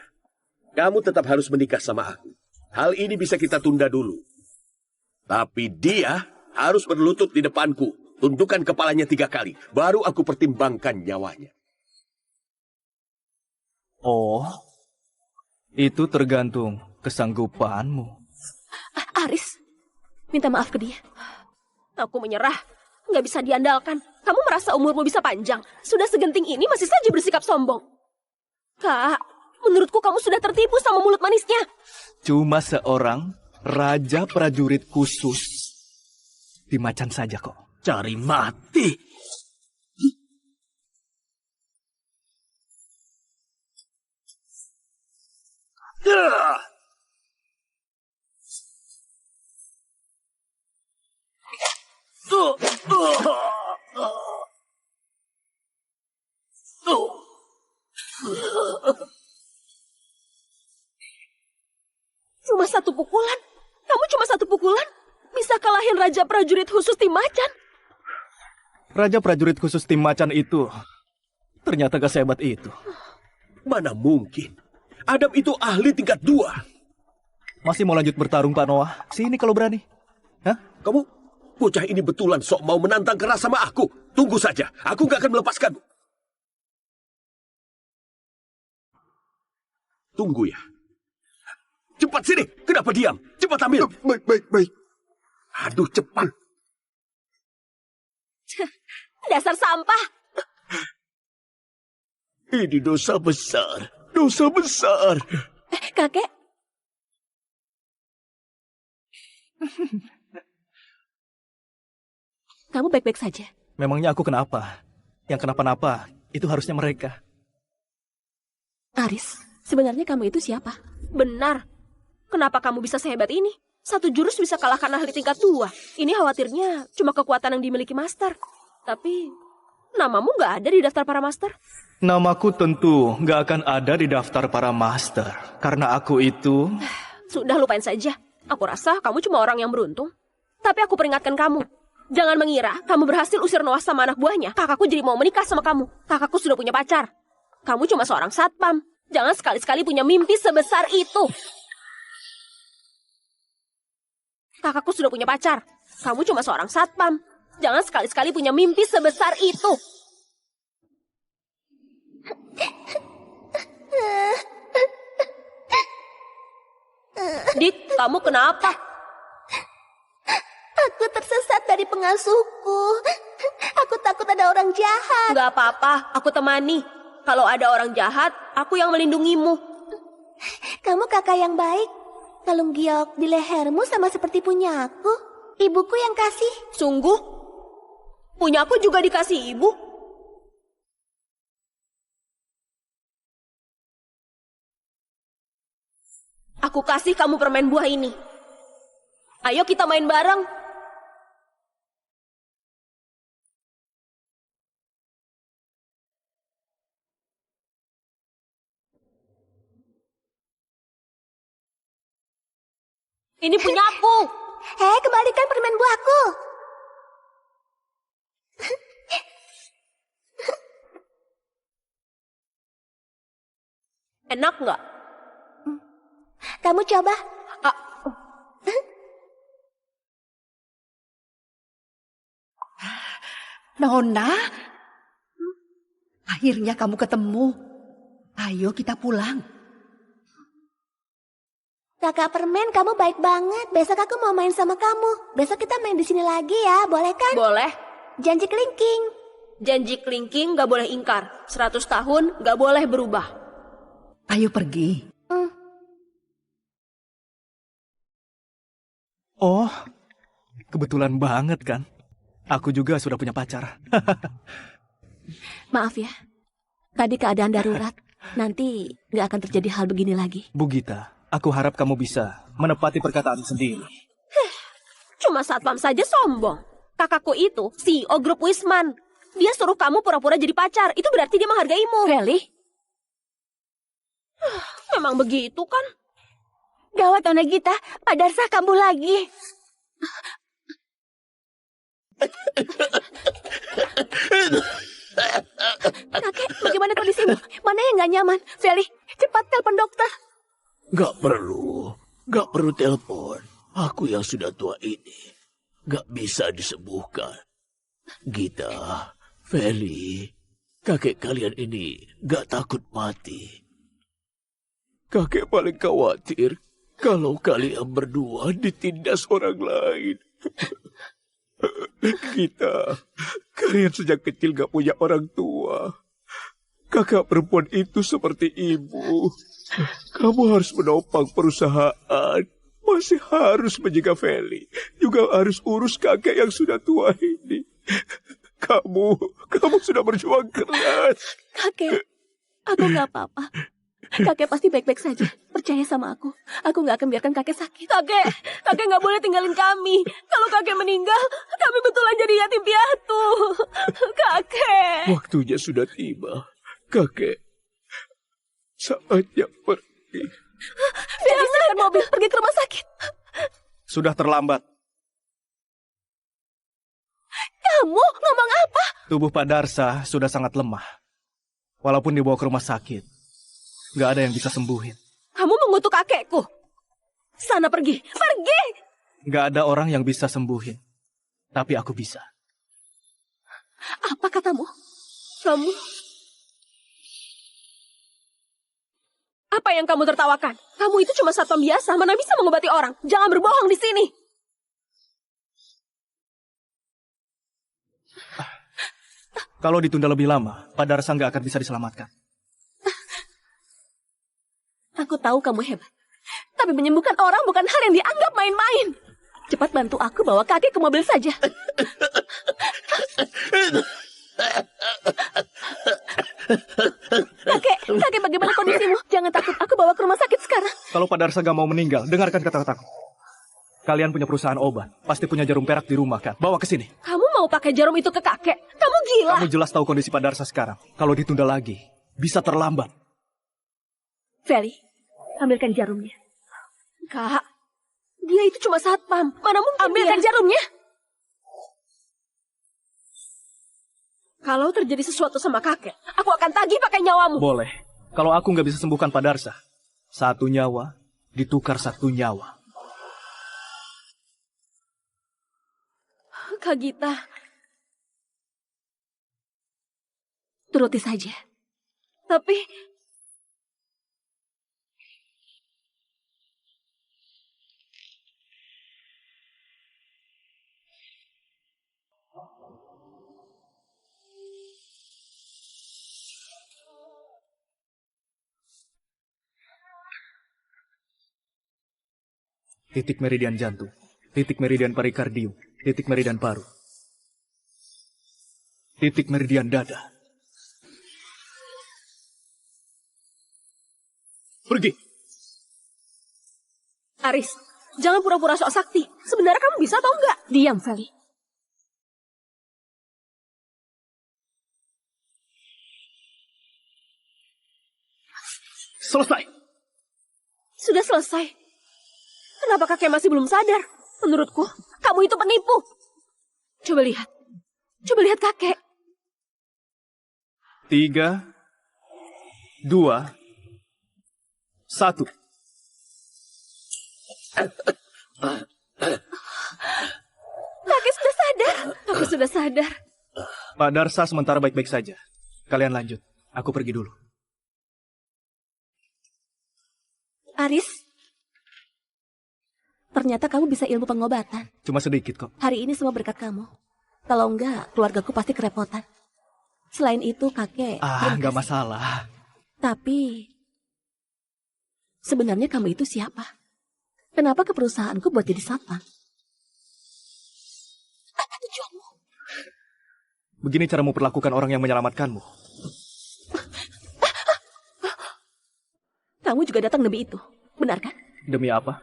kamu tetap harus menikah sama aku. Hal ini bisa kita tunda dulu. Tapi dia harus berlutut di depanku. Tundukkan kepalanya 3 kali. Baru aku pertimbangkan nyawanya. Oh, itu tergantung kesanggupanmu. Aris, minta maaf ke dia. Aku menyerah. Nggak bisa diandalkan. Kamu merasa umurmu bisa panjang. Sudah segenting ini masih saja bersikap sombong. Kak, menurutku kamu sudah tertipu sama mulut manisnya. Cuma seorang raja prajurit khusus di macan saja kok. Cari mati. Cuma 1 pukulan? Kamu cuma 1 pukulan? Bisa kalahin raja prajurit khusus tim macan? Raja prajurit khusus tim macan itu ternyata gak sehebat itu. Mana mungkin? Adam itu ahli tingkat 2. Masih mau lanjut bertarung, Pak Noah? Sini kalau berani. Hah? Kamu, bocah ini betulan sok mau menantang keras sama aku. Tunggu saja, aku gak akan melepaskanmu. Tunggu ya. Cepat sini, kenapa diam? Cepat ambil. Baik. Aduh, cepat. Dasar sampah. Ini dosa besar. Dosa besar. Kakek. Kamu baik-baik saja? Memangnya aku kenapa? Yang kenapa-napa itu harusnya mereka. Aris, sebenarnya kamu itu siapa? Benar. Kenapa kamu bisa sehebat ini? 1 jurus bisa kalahkan ahli tingkat 2. Ini khawatirnya cuma kekuatan yang dimiliki master. Tapi, namamu nggak ada di daftar para master? Namaku tentu nggak akan ada di daftar para master. Karena aku itu... Sudah, lupain saja. Aku rasa kamu cuma orang yang beruntung. Tapi aku peringatkan kamu. Jangan mengira kamu berhasil usir Noah sama anak buahnya. Kakakku jadi mau menikah sama kamu. Kakakku sudah punya pacar. Kamu cuma seorang satpam. Jangan sekali-sekali punya mimpi sebesar itu. Kakakku sudah punya pacar. Kamu cuma seorang satpam. Jangan sekali-sekali punya mimpi sebesar itu. Dik, kamu kenapa? Aku tersesat dari pengasuhku. Aku takut ada orang jahat. Gak apa-apa, aku temani. Kalau ada orang jahat, aku yang melindungimu. Kamu kakak yang baik. Kalung giok di lehermu sama seperti punya aku. Ibuku yang kasih. Sungguh? Punya aku juga dikasih ibu? Aku kasih kamu permen buah ini. Ayo kita main bareng. Ini punya aku. Kembalikan permen buahku. Enak nggak? Kamu coba. Ah, Nona, akhirnya kamu ketemu. Ayo kita pulang. Kakak Permen, kamu baik banget. Besok aku mau main sama kamu. Besok kita main di sini lagi ya, boleh kan? boleh. Janji kelingking. Janji kelingking nggak boleh ingkar. 100 tahun nggak boleh berubah. Ayo pergi. Oh, kebetulan banget kan? Aku juga sudah punya pacar. Maaf ya, tadi keadaan darurat. Nanti nggak akan terjadi hal begini lagi. Bu Gita, aku harap kamu bisa menepati perkataan sendiri. Cuma satpam saja sombong. Kakakku itu CEO grup Wisman. Dia suruh kamu pura-pura jadi pacar. Itu berarti dia menghargaimu. Feli? Memang begitu kan? Gawat Nona Gita, Pak Darsa kambuh lagi. Kakek, bagaimana kondisimu? Mana yang nggak nyaman? Feli, cepat telepon dokter. Gak perlu telepon. Aku yang sudah tua ini gak bisa disembuhkan. Gita, Feli, kakek kalian ini gak takut mati. Kakek paling khawatir kalau kalian berdua ditindas orang lain. Gita, kalian sejak kecil gak punya orang tua. Kakak perempuan itu seperti ibu. Kamu harus menopang perusahaan. Masih harus menjaga Feli. Juga harus urus kakek yang sudah tua ini. Kamu sudah berjuang keras. Kakek, aku nggak apa-apa. Kakek pasti baik-baik saja. Percaya sama aku. Aku nggak akan biarkan kakek sakit. Kakek nggak boleh tinggalin kami. Kalau kakek meninggal, kami betulan jadi yatim piatu. Kakek. Waktunya sudah tiba. Kakek, saatnya pergi. Feli, siapkan mobil. Pergi ke rumah sakit. Sudah terlambat. Kamu ngomong apa? Tubuh Pak Darsa sudah sangat lemah. Walaupun dibawa ke rumah sakit, nggak ada yang bisa sembuhin. Kamu mengutuk kakekku. Sana pergi. Pergi. Nggak ada orang yang bisa sembuhin. Tapi aku bisa. Apa katamu? Kamu... Apa yang kamu tertawakan? Kamu itu cuma satpam biasa, mana bisa mengobati orang? Jangan berbohong di sini. Kalau ditunda lebih lama, Pak Darsa nggak akan bisa diselamatkan. Aku tahu kamu hebat. Tapi menyembuhkan orang bukan hal yang dianggap main-main. Cepat bantu aku bawa kakek ke mobil saja. Kakek bagaimana kondisimu? Jangan takut, aku bawa ke rumah sakit sekarang. Kalau Pak Darsa nggak mau meninggal, dengarkan kata-kataku. Kalian punya perusahaan obat, pasti punya jarum perak di rumah kan? Bawa ke sini. Kamu mau pakai jarum itu ke kakek? Kamu gila. Kamu jelas tahu kondisi Pak Darsa sekarang. Kalau ditunda lagi, bisa terlambat. Feli, ambilkan jarumnya. Kak, dia itu cuma satpam. Mana mungkin ambilkan jarumnya. Kalau terjadi sesuatu sama kakek, aku akan tagih pakai nyawamu. Boleh. Kalau aku nggak bisa sembuhkan Pak Darsa, 1 nyawa ditukar 1 nyawa. Kak Gita, turuti saja. Tapi Titik meridian jantung, titik meridian perikardium, titik meridian paru, titik meridian dada. Pergi. Aris, jangan pura-pura sok sakti. Sebenarnya kamu bisa atau enggak? Diam, Feli. Selesai. Sudah selesai. Kenapa kakek masih belum sadar? Menurutku, kamu itu penipu. Coba lihat. Coba lihat kakek. 3, 2, 1. Kakek sudah sadar. Kakek sudah sadar. Pak Darsa sementara baik-baik saja. Kalian lanjut. Aku pergi dulu. Aris, ternyata kamu bisa ilmu pengobatan. Cuma sedikit kok. Hari ini semua berkat kamu. Kalau enggak, keluargaku pasti kerepotan. Selain itu, kakek... Nggak masalah. Tapi, sebenarnya kamu itu siapa? Kenapa ke perusahaanku buat jadi satpam? Apa tujuanmu? Begini caramu perlakukan orang yang menyelamatkanmu. Kamu juga datang demi itu, benar kan? Demi apa?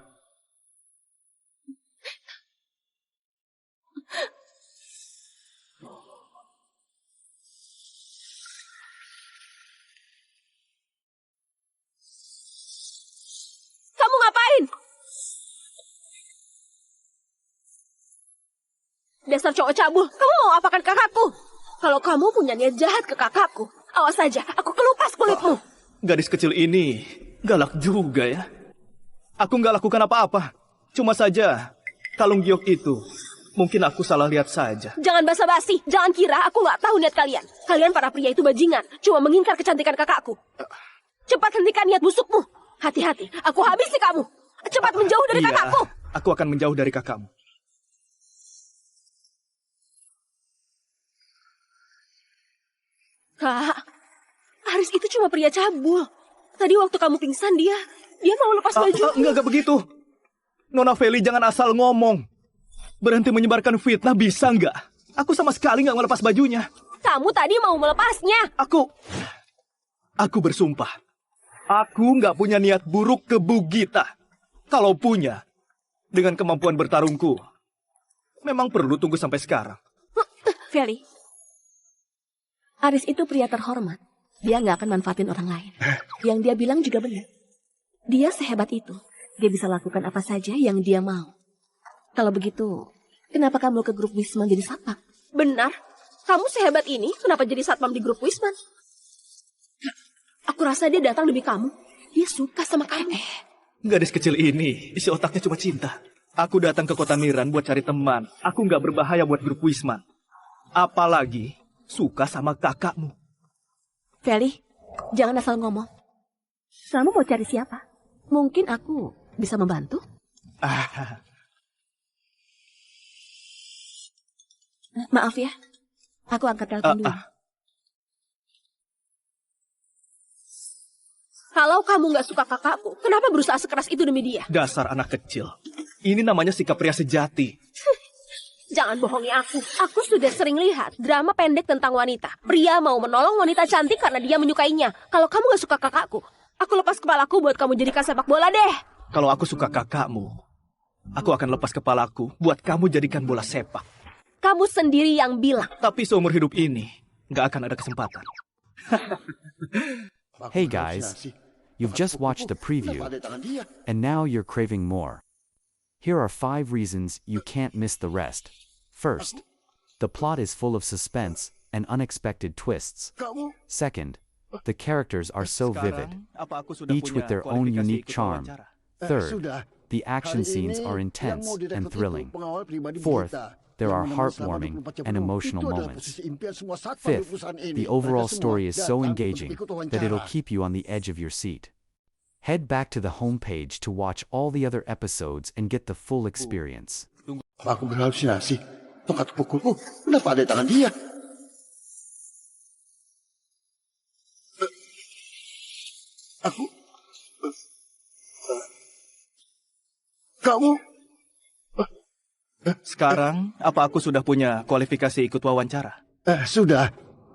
Kamu ngapain? Dasar cowok cabul, kamu mau apakan kakakku? Kalau kamu punya niat jahat ke kakakku, awas saja, aku kelupas kulitmu. Gadis kecil ini galak juga ya. Aku nggak lakukan apa-apa. Cuma saja kalung giok itu mungkin aku salah lihat saja. Jangan basa-basi, jangan kira aku nggak tahu niat kalian. Kalian para pria itu bajingan, cuma mengincar kecantikan kakakku. Cepat hentikan niat busukmu. Hati-hati, aku habisi kamu. Cepat menjauh dari kakakku. Aku akan menjauh dari kakakmu. Kak, Aris itu cuma pria cabul. Tadi waktu kamu pingsan dia mau lepas baju. Enggak begitu. Nona Feli jangan asal ngomong. Berhenti menyebarkan fitnah bisa nggak? Aku sama sekali nggak melepas bajunya. Kamu tadi mau melepasnya. Aku bersumpah. Aku nggak punya niat buruk ke Bu Gita. Kalau punya, dengan kemampuan bertarungku, memang perlu tunggu sampai sekarang. Feli, Aris itu pria terhormat. Dia nggak akan manfaatin orang lain. Yang dia bilang juga benar. Dia sehebat itu. Dia bisa lakukan apa saja yang dia mau. Kalau begitu, kenapa kamu ke grup Wisman jadi satpam? Benar. Kamu sehebat ini, kenapa jadi satpam di grup Wisman? Aku rasa dia datang demi kamu. Dia suka sama kamu. Gadis kecil ini, isi otaknya cuma cinta. Aku datang ke kota Niran buat cari teman. Aku nggak berbahaya buat grup Wisman. Apalagi suka sama kakakmu. Feli, jangan asal ngomong. Kamu mau cari siapa? Mungkin aku bisa membantu. Maaf ya, aku angkat telepon dulu. Kalau kamu nggak suka kakakku, kenapa berusaha sekeras itu demi dia? Dasar anak kecil. Ini namanya sikap pria sejati. Jangan bohongi aku. Aku sudah sering lihat drama pendek tentang wanita. Pria mau menolong wanita cantik karena dia menyukainya. Kalau kamu gak suka kakakku, aku lepas kepalaku buat kamu jadikan sepak bola deh. Kalau aku suka kakakmu, aku akan lepas kepalaku buat kamu jadikan bola sepak. Kamu sendiri yang bilang. Tapi seumur hidup ini, gak akan ada kesempatan. Hey guys, you've just watched the preview, and now you're craving more. Here are 5 reasons you can't miss the rest. First, the plot is full of suspense and unexpected twists. Second, the characters are so vivid, each with their own unique charm. Third, the action scenes are intense and thrilling. Fourth, there are heartwarming and emotional moments. Fifth, the overall story is so engaging that it'll keep you on the edge of your seat. Head back to the homepage to watch all the other episodes and get the full experience. Aku berhalusinasi. Tongkat pukulku, kenapa ada di tangan dia? Kamu? Sekarang, apa aku sudah punya kualifikasi ikut wawancara? Sudah.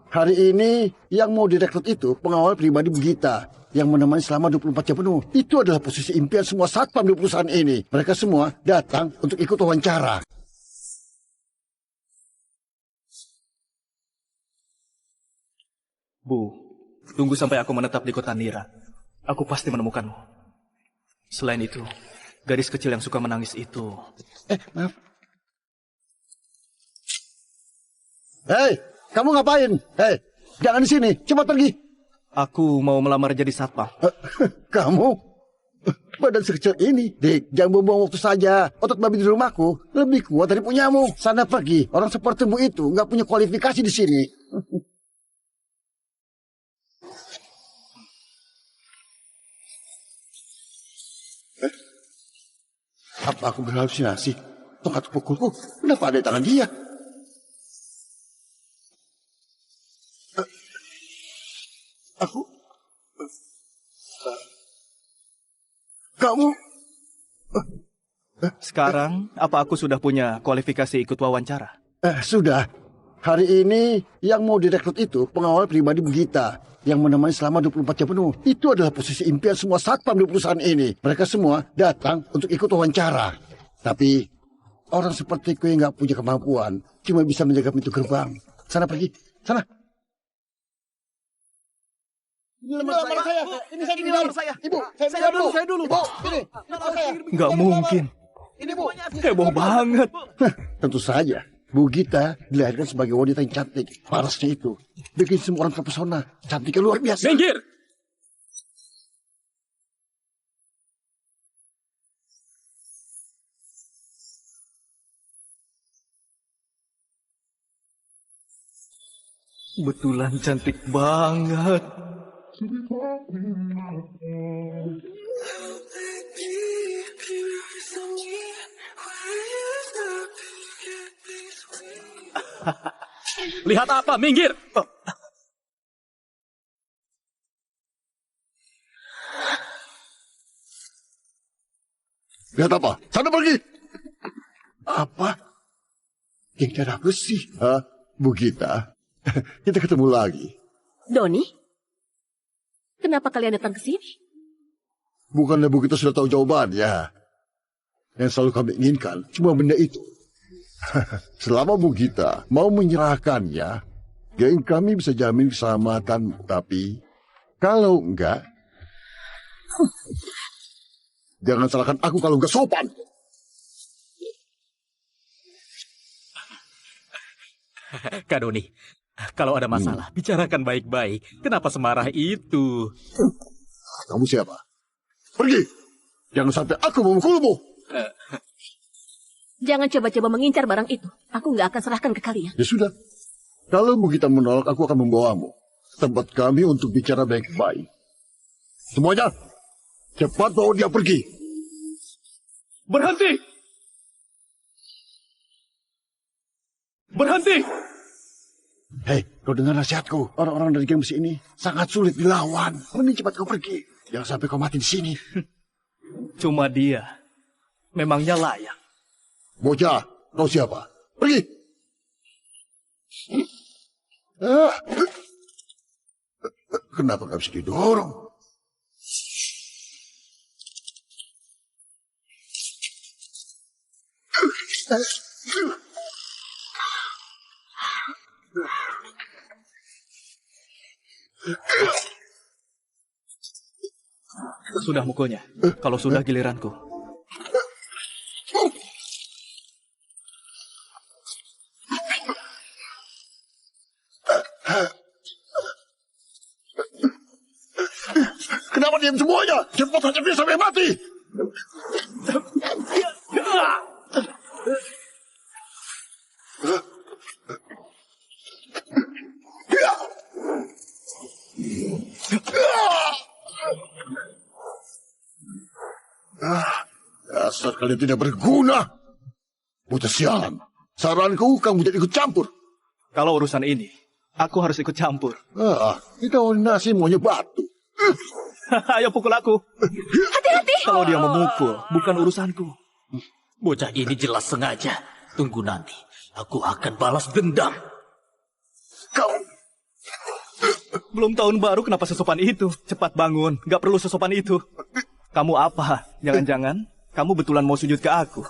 Hari ini yang mau direkrut itu pengawal pribadi Gita yang menemani selama 24 jam penuh. Itu adalah posisi impian semua satpam di perusahaan ini. Mereka semua datang untuk ikut wawancara. Bu, tunggu sampai aku menetap di kota Nira. Aku pasti menemukanmu. Selain itu, gadis kecil yang suka menangis itu... Maaf. Hei, kamu ngapain? Hei, jangan di sini. Cepat pergi. Aku mau melamar jadi satpam. Kamu? Badan sekecil ini, Dik, jangan buang-buang waktu saja. Otot babi di rumahku lebih kuat dari punyamu. Sana pergi, orang sepertimu itu nggak punya kualifikasi di sini. Apa aku berhalusinasi? Tongkat pukulku, kenapa ada di tangan dia? Aku... Kamu... Sekarang, apa aku sudah punya kualifikasi ikut wawancara? Sudah. Hari ini yang mau direkrut itu pengawal pribadi Gita yang menemani selama 24 jam penuh. Itu adalah posisi impian semua satpam di perusahaan ini. Mereka semua datang untuk ikut wawancara. Tapi orang sepertiku yang nggak punya kemampuan cuma bisa menjaga pintu gerbang. Sana pergi, sana. Ini lamar saya. Ini lamar saya. Ibu, saya dulu. Ibu, ini. Saya. Nggak mungkin. Ini, Bu. Heboh banget. Tentu saja. Bu Gita dilahirkan sebagai wanita yang cantik. Parasnya itu bikin semua orang terpesona. Cantiknya luar biasa. Minggir! Betulan cantik banget. Lihat apa? Minggir! Lihat apa? Sana pergi. Apa? Geng darah besi. Hah? Bu Gita, kita ketemu lagi. Doni? Kenapa kalian datang ke sini? Bukannya Bu Gita sudah tahu jawabannya? Yang selalu kami inginkan cuma benda itu. Selama Bu Gita mau menyerahkannya, geng kami bisa jamin keselamatan. Tapi kalau enggak, jangan salahkan aku kalau enggak sopan. Kak Doni, kalau ada masalah, bicarakan baik-baik. Kenapa semarah itu? Kamu siapa? Pergi! Jangan sampai aku memukulmu. Jangan coba-coba mengincar barang itu. Aku nggak akan serahkan ke kalian. Ya sudah. Kalau Bu Gita menolak, aku akan membawamu ke tempat kami untuk bicara baik-baik. Semuanya, cepat bawa dia pergi. Berhenti! Berhenti! Hei, kau dengar nasihatku. Orang-orang dari geng besi ini sangat sulit dilawan. Mending cepat kau pergi. Jangan sampai kau mati di sini. Cuma dia. Memangnya layak. Bocah, kau siapa? Pergi! Kenapa gak bisa didorong? Sudah mukulnya. Kalau sudah giliranku. Kenapa diam semuanya? Cepat saja dia sampai mati! Dasar kalian tidak berguna. Bocah sialan. Saranku kamu jadi ikut campur. Kalau urusan ini, aku harus ikut campur. Kita nasi maunya batu. Ayo pukul aku. Hati-hati! Kalau dia memukul, bukan urusanku. Bocah ini jelas sengaja. Tunggu nanti, aku akan balas dendam. Kau... Belum tahun baru kenapa sesopan itu? Cepat bangun, gak perlu sesopan itu. Kamu apa? Jangan-jangan kamu betulan mau sujud ke aku?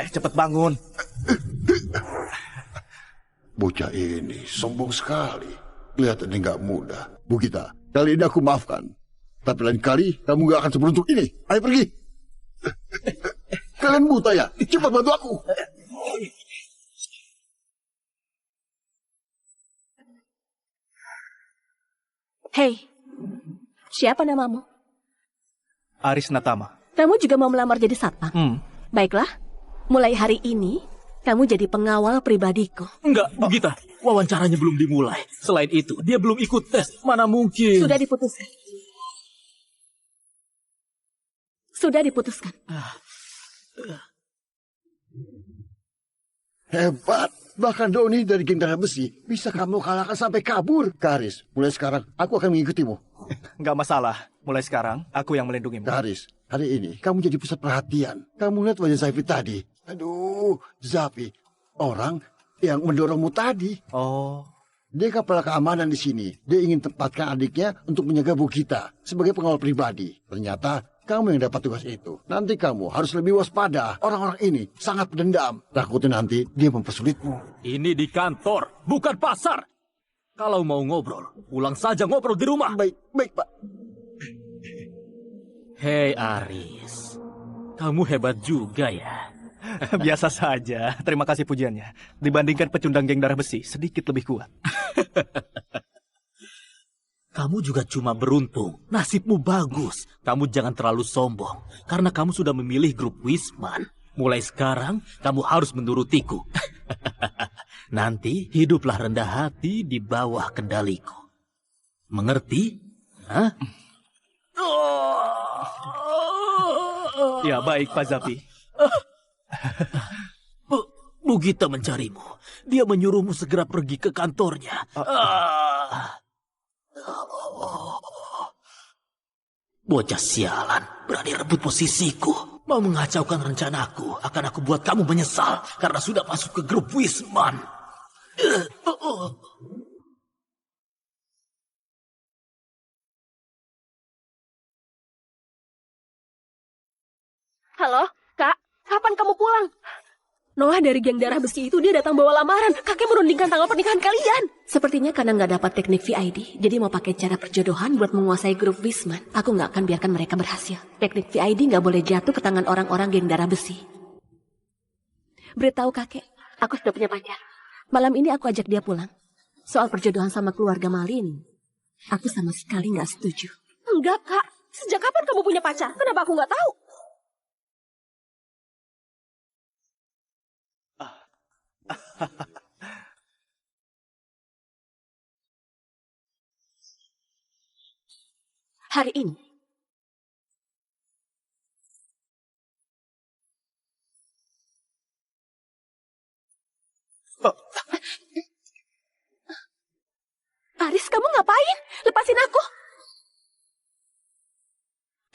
Cepat bangun. Bocah ini sombong sekali. Kelihatannya nggak mudah. Bu Gita, kali ini aku maafkan. Tapi lain kali kamu nggak akan seberuntung ini. Ayo pergi. Kalian buta ya? Cepat bantu aku. Hei, siapa namamu? Aris Natama. Kamu juga mau melamar jadi satpam? Baiklah, mulai hari ini, kamu jadi pengawal pribadiku. Enggak, Gita. Wawancaranya belum dimulai. Selain itu, dia belum ikut tes. Mana mungkin. Sudah diputuskan. Sudah diputuskan. Hebat. Bahkan Doni dari geng darah besi bisa kamu kalahkan sampai kabur. Karis, mulai sekarang aku akan mengikutimu. Nggak masalah. Mulai sekarang, aku yang melindungimu. Karis, hari ini kamu jadi pusat perhatian. Kamu lihat wajah Zafi tadi. Aduh, Zafi, orang yang mendorongmu tadi. Oh. Dia kepala keamanan di sini. Dia ingin tempatkan adiknya untuk menjaga Bu Gita sebagai pengawal pribadi. Ternyata kamu yang dapat tugas itu. Nanti kamu harus lebih waspada. Orang-orang ini sangat pendendam. Takutnya nanti dia mempersulitmu. Ini di kantor, bukan pasar. Kalau mau ngobrol, pulang saja ngobrol di rumah. Baik, Pak. Hei Aris, kamu hebat juga ya. Biasa saja. Terima kasih pujiannya. Dibandingkan pecundang geng darah besi, sedikit lebih kuat. Kamu juga cuma beruntung. Nasibmu bagus. Kamu jangan terlalu sombong. Karena kamu sudah memilih grup Wisman. Mulai sekarang, kamu harus menurutiku. Nanti, hiduplah rendah hati di bawah kendaliku. Mengerti? Hah? Ya, baik, Pak Zafi. Bu Gita mencarimu. Dia menyuruhmu segera pergi ke kantornya. Bocah sialan, berani rebut posisiku. Mau mengacaukan rencanaku. Akan aku buat kamu menyesal karena sudah masuk ke grup Wisman. Halo, Kak. Kapan kamu pulang? Noah dari geng darah besi itu dia datang bawa lamaran. Kakek merundingkan tanggal pernikahan kalian. Sepertinya karena nggak dapat teknik VID, jadi mau pakai cara perjodohan buat menguasai grup Wisman. Aku nggak akan biarkan mereka berhasil. Teknik VID nggak boleh jatuh ke tangan orang-orang geng darah besi. Beritahu kakek, aku sudah punya pacar. Malam ini aku ajak dia pulang. Soal perjodohan sama keluarga Malin, aku sama sekali nggak setuju. Enggak, Kak. Sejak kapan kamu punya pacar? Kenapa aku nggak tahu? Hari ini. Aris, kamu ngapain? Lepasin aku.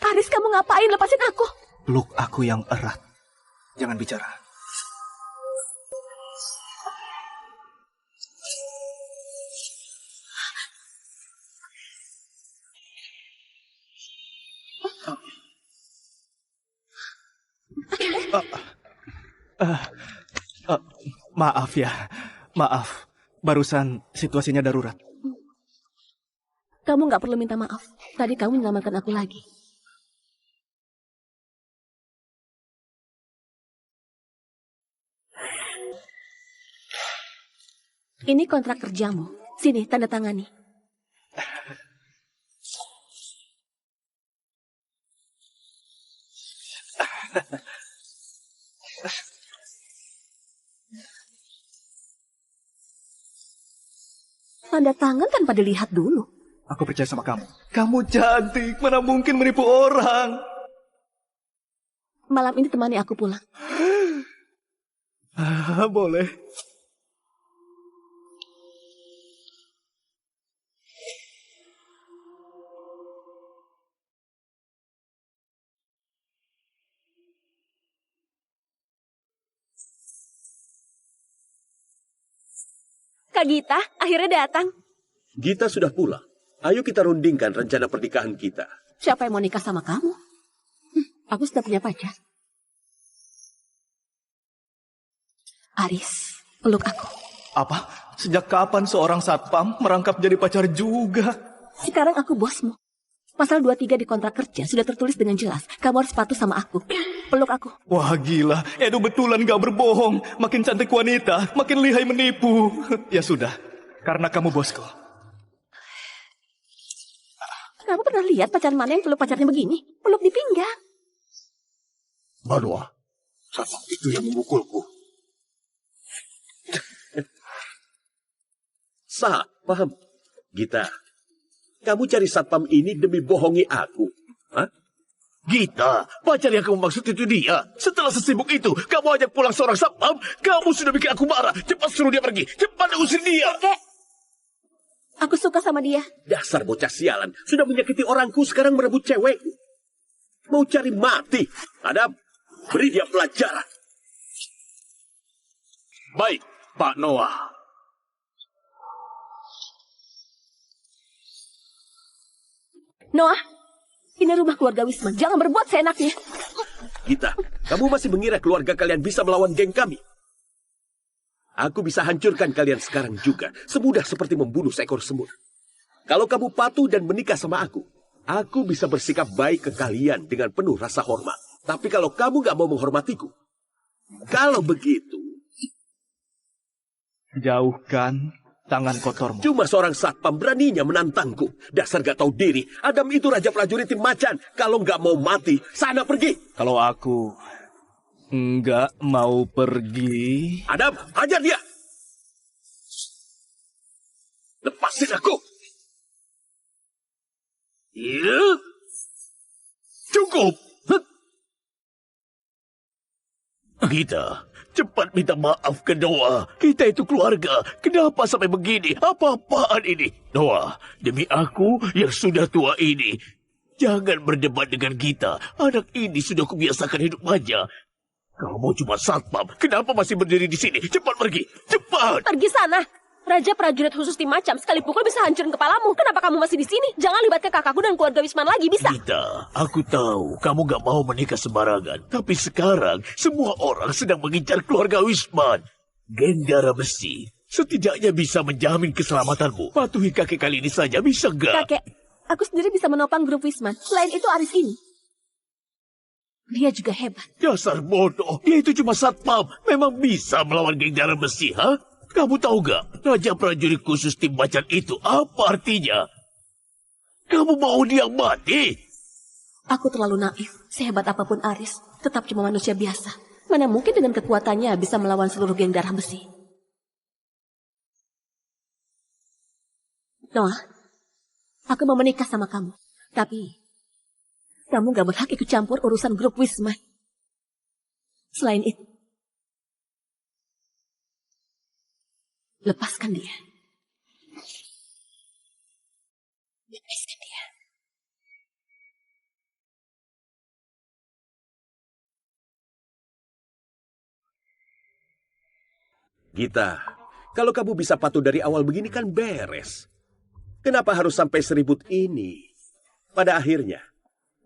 Aris, kamu ngapain? Lepasin aku. Peluk aku yang erat. Jangan bicara. Maaf ya, maaf. Barusan situasinya darurat. Kamu nggak perlu minta maaf. Tadi kamu menyelamatkan aku lagi. Ini kontrak kerjamu. Sini, tanda tangani. Tanda tangan tanpa dilihat dulu. Aku percaya sama kamu. Kamu cantik, mana mungkin menipu orang. Malam ini temani aku pulang. Boleh. Kak Gita, akhirnya datang. Gita sudah pulang. Ayo kita rundingkan rencana pernikahan kita. Siapa yang mau nikah sama kamu? Aku sudah punya pacar. Aris, peluk aku. Apa? Sejak kapan seorang satpam merangkap jadi pacar juga? Sekarang aku bosmu. Pasal 23 di kontrak kerja sudah tertulis dengan jelas. Kamu harus patuh sama aku. Peluk aku. Wah gila, Edo betulan gak berbohong. Makin cantik wanita, makin lihai menipu. Ya sudah, karena kamu bosku. Kamu pernah lihat pacar mana yang peluk pacarnya begini? Peluk di pinggang. Noah, satpam itu yang memukulku. Satpam? Gita, kamu cari satpam ini demi bohongi aku. Hah? Gita, pacar yang kamu maksud itu dia. Setelah sesibuk itu, kamu ajak pulang seorang satpam. Kamu sudah bikin aku marah. Cepat suruh dia pergi. Cepat usir dia. Kakek, aku suka sama dia. Dasar bocah sialan. Sudah menyakiti orangku, sekarang merebut cewekku. Mau cari mati. Adam, beri dia pelajaran. Baik, Pak Noah. Noah, ini rumah keluarga Wisman. Jangan berbuat seenaknya. Gita, kamu masih mengira keluarga kalian bisa melawan geng kami? Aku bisa hancurkan kalian sekarang juga. Semudah seperti membunuh seekor semut. Kalau kamu patuh dan menikah sama aku bisa bersikap baik ke kalian dengan penuh rasa hormat. Tapi kalau kamu gak mau menghormatiku, kalau begitu... Jauhkan tangan kotormu. Cuma seorang satpam beraninya menantangku. Dasar gak tahu diri. Adam itu raja prajurit tim macan. Kalau gak mau mati, sana pergi. Kalau aku nggak mau pergi... Adam, hajar dia. Lepasin aku. Ya. Cukup. Gita, cepat minta maaf ke Noah. Kita itu keluarga. Kenapa sampai begini? Apa-apaan ini? Noah, demi aku yang sudah tua ini, jangan berdebat dengan Gita. Anak ini sudah kubiasakan hidup manja. Kamu cuma satpam. Kenapa masih berdiri di sini? Cepat pergi. Cepat. Pergi sana. Raja prajurit khusus tim macam sekali pukul bisa hancurin kepalamu. Kenapa kamu masih di sini? Jangan libatkan kakakku dan keluarga Wisman lagi, bisa? Gita, aku tahu kamu gak mau menikah sembarangan. Tapi sekarang semua orang sedang mengincar keluarga Wisman. Geng darah besi setidaknya bisa menjamin keselamatanmu. Patuhi kakek kali ini saja, bisa gak? Kakek, aku sendiri bisa menopang grup Wisman. Selain itu Aris ini. Dia juga hebat. Dasar bodoh, dia itu cuma satpam. Memang bisa melawan geng darah besi, ha? Kamu tahu gak, raja prajurit khusus tim macan itu apa artinya? Kamu mau dia mati? Aku terlalu naif. Sehebat apapun Aris, tetap cuma manusia biasa. Mana mungkin dengan kekuatannya bisa melawan seluruh geng darah besi. Noah, aku mau menikah sama kamu. Tapi, kamu gak berhak ikut campur urusan grup Wisman. Selain itu, lepaskan dia. Lepaskan dia. Gita, kalau kamu bisa patuh dari awal begini kan beres. Kenapa harus sampai seribut ini? Pada akhirnya,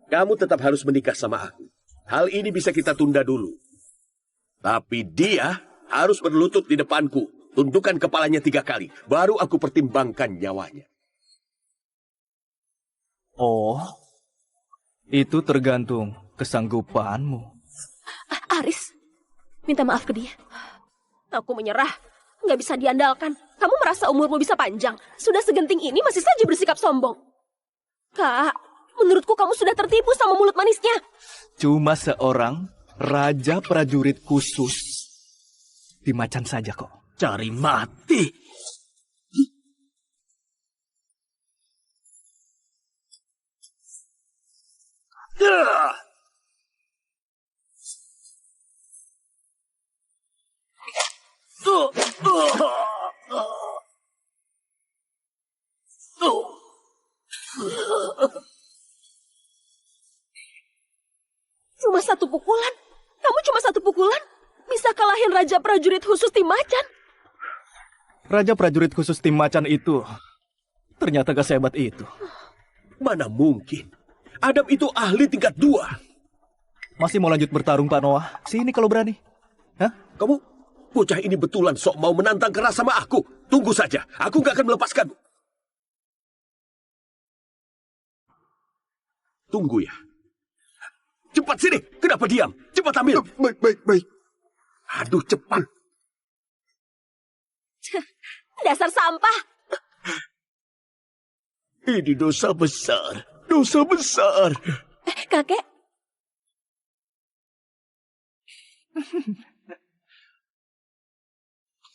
kamu tetap harus menikah sama aku. Hal ini bisa kita tunda dulu. Tapi dia harus berlutut di depanku. Tundukkan kepalanya 3 kali. Baru aku pertimbangkan nyawanya. Oh, itu tergantung kesanggupanmu. Aris, minta maaf ke dia. Aku menyerah. Nggak bisa diandalkan. Kamu merasa umurmu bisa panjang. Sudah segenting ini masih saja bersikap sombong. Kak, menurutku kamu sudah tertipu sama mulut manisnya. Cuma seorang raja prajurit khusus di macan saja kok. Cari mati. Cuma 1 pukulan? Kamu cuma 1 pukulan? Bisa kalahin raja prajurit khusus tim macan? Raja prajurit khusus tim macan itu ternyata gak sehebat itu. Mana mungkin? Adam itu ahli tingkat 2. Masih mau lanjut bertarung, Pak Noah? Sini kalau berani. Hah? Kamu, bocah ini betulan sok mau menantang keras sama aku. Tunggu saja, aku gak akan melepaskanmu. Tunggu ya. Cepat sini, kenapa diam? Cepat ambil. Baik. Aduh, cepat. Dasar sampah. Ini dosa besar. Dosa besar. Kakek,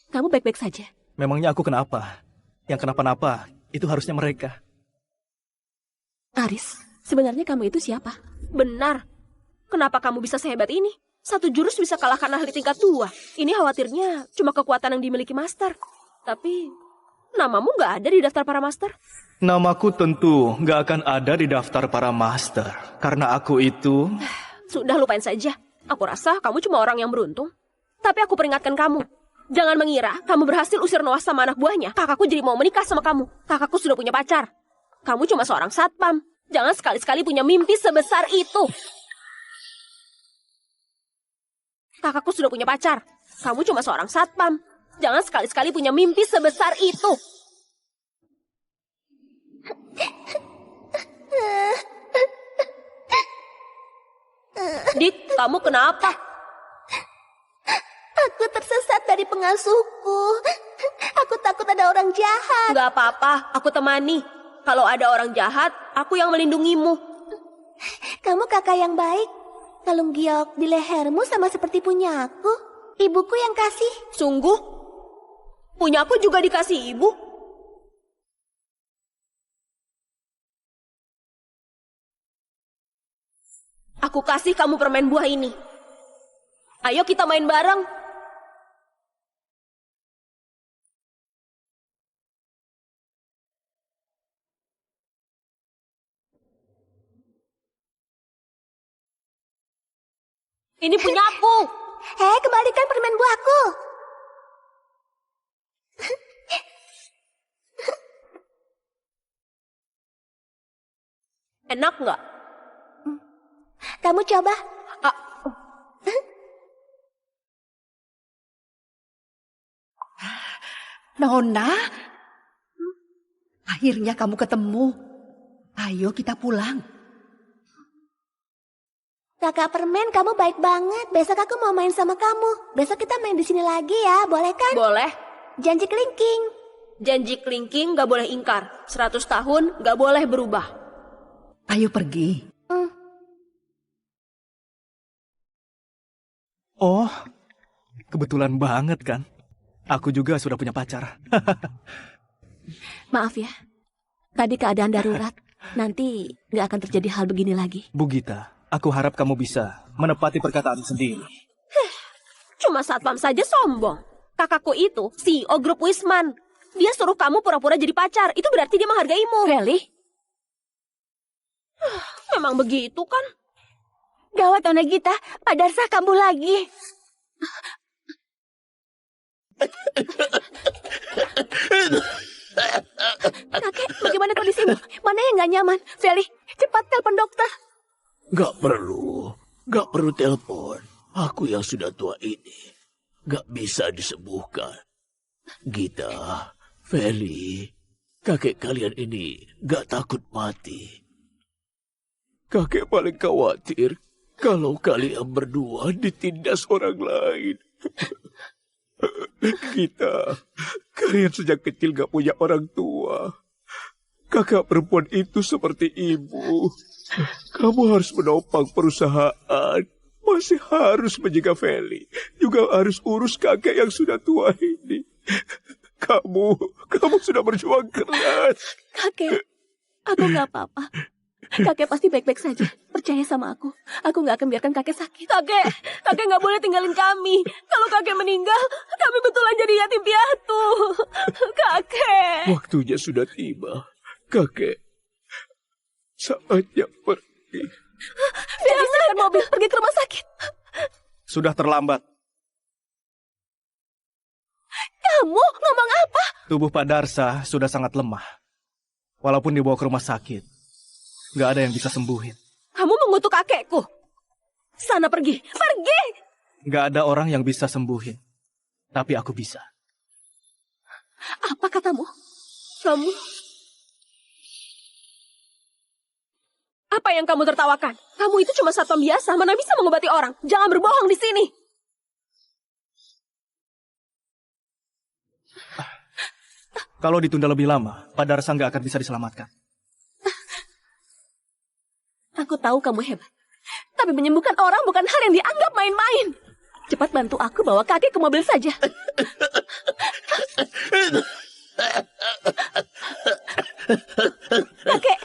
Kamu baik-baik saja? Memangnya aku kenapa? Yang kenapa-napa itu harusnya mereka. Aris, sebenarnya kamu itu siapa? Benar. Kenapa kamu bisa sehebat ini? Satu jurus bisa kalahkan ahli tingkat tua. Ini khawatirnya cuma kekuatan yang dimiliki master. Tapi namamu nggak ada di daftar para master. Namaku tentu nggak akan ada di daftar para master. Karena aku itu... Sudah, lupain saja. Aku rasa kamu cuma orang yang beruntung. Tapi aku peringatkan kamu. Jangan mengira kamu berhasil usir Noah sama anak buahnya. Kakakku jadi mau menikah sama kamu. Kakakku sudah punya pacar. Kamu cuma seorang satpam. Jangan sekali-sekali punya mimpi sebesar itu. Kakakku sudah punya pacar. Kamu cuma seorang satpam. Jangan sekali-sekali punya mimpi sebesar itu. Dik, kamu kenapa? Aku tersesat dari pengasuhku. Aku takut ada orang jahat. Gak apa-apa, aku temani. Kalau ada orang jahat, aku yang melindungimu. Kamu kakak yang baik. Kalung giok di lehermu sama seperti punya aku. Ibuku yang kasih. Sungguh? Punya aku juga dikasih ibu? Aku kasih kamu permen buah ini. Ayo kita main bareng. Ini punya aku. Hei, kembalikan permen buahku. Enak nggak? Kamu coba. Nona, akhirnya kamu ketemu. Ayo kita pulang. Kakak permen, kamu baik banget. Besok aku mau main sama kamu. Besok kita main di sini lagi ya, boleh kan? Boleh. Janji kelingking. Janji kelingking nggak boleh ingkar. 100 tahun nggak boleh berubah. Ayo pergi. Oh, kebetulan banget kan. Aku juga sudah punya pacar. Maaf ya. Tadi keadaan darurat. Nanti nggak akan terjadi hal begini lagi. Bu Gita, aku harap kamu bisa menepati perkataan sendiri. Cuma satpam saja sombong. Kakakku itu CEO grup Wisman. Dia suruh kamu pura-pura jadi pacar. Itu berarti dia menghargaimu. Really? Memang begitu kan? Gawat, Nona Gita. Padarsa kamu lagi. Kakek, bagaimana kondisimu? Mana yang nggak nyaman? Feli, cepat telepon dokter. Gak perlu telepon. Aku yang sudah tua ini gak bisa disembuhkan. Gita, Feli, kakek kalian ini gak takut mati. Kakek paling khawatir kalau kalian berdua ditindas orang lain. Kita, kalian sejak kecil gak punya orang tua. Kakak perempuan itu seperti ibu. Kamu harus menopang perusahaan. Masih harus menjaga Feli. Juga harus urus kakek yang sudah tua ini. Kamu sudah berjuang keras. Kakek, aku nggak apa-apa. Kakek pasti baik-baik saja. Percaya sama aku. Aku nggak akan biarkan kakek sakit. Kakek nggak boleh tinggalin kami. Kalau kakek meninggal, kami betulan jadi yatim piatu. Kakek. Waktunya sudah tiba. Kakek, saatnya pergi. Siapkan mobil, pergi ke rumah sakit. Sudah terlambat. Kamu ngomong apa? Tubuh Pak Darsa sudah sangat lemah. Walaupun dibawa ke rumah sakit, nggak ada yang bisa sembuhin. Kamu mengutuk kakekku. Sana pergi, pergi. Nggak ada orang yang bisa sembuhin. Tapi aku bisa. Apa katamu? Kamu... Apa yang kamu tertawakan? Kamu itu cuma satpam biasa, mana bisa mengobati orang? Jangan berbohong di sini. Kalau ditunda lebih lama, Pak Darsa nggak akan bisa diselamatkan. Aku tahu kamu hebat. Tapi menyembuhkan orang bukan hal yang dianggap main-main. Cepat bantu aku bawa kakek ke mobil saja.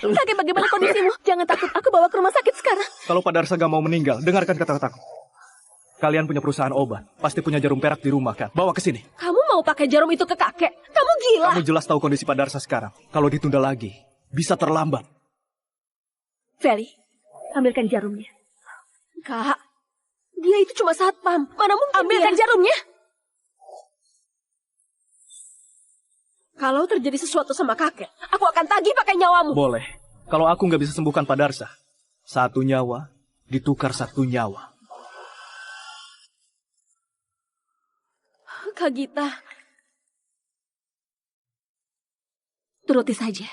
Kakek bagaimana kondisimu? Jangan takut, aku bawa ke rumah sakit sekarang. Kalau Pak Darsa gak mau meninggal, dengarkan kata-kataku. Kalian punya perusahaan obat, pasti punya jarum perak di rumah kan? Bawa ke sini. Kamu mau pakai jarum itu ke kakek? Kamu gila. Kamu jelas tahu kondisi Pak Darsa sekarang. Kalau ditunda lagi, bisa terlambat. Feli, ambilkan jarumnya. Kak, dia itu cuma satpam. Mana mungkin ambilkan jarumnya? Kalau terjadi sesuatu sama kakek, aku akan tagih pakai nyawamu. Boleh. Kalau aku nggak bisa sembuhkan Pak Darsa, 1 nyawa ditukar 1 nyawa. Kak Gita, turuti saja.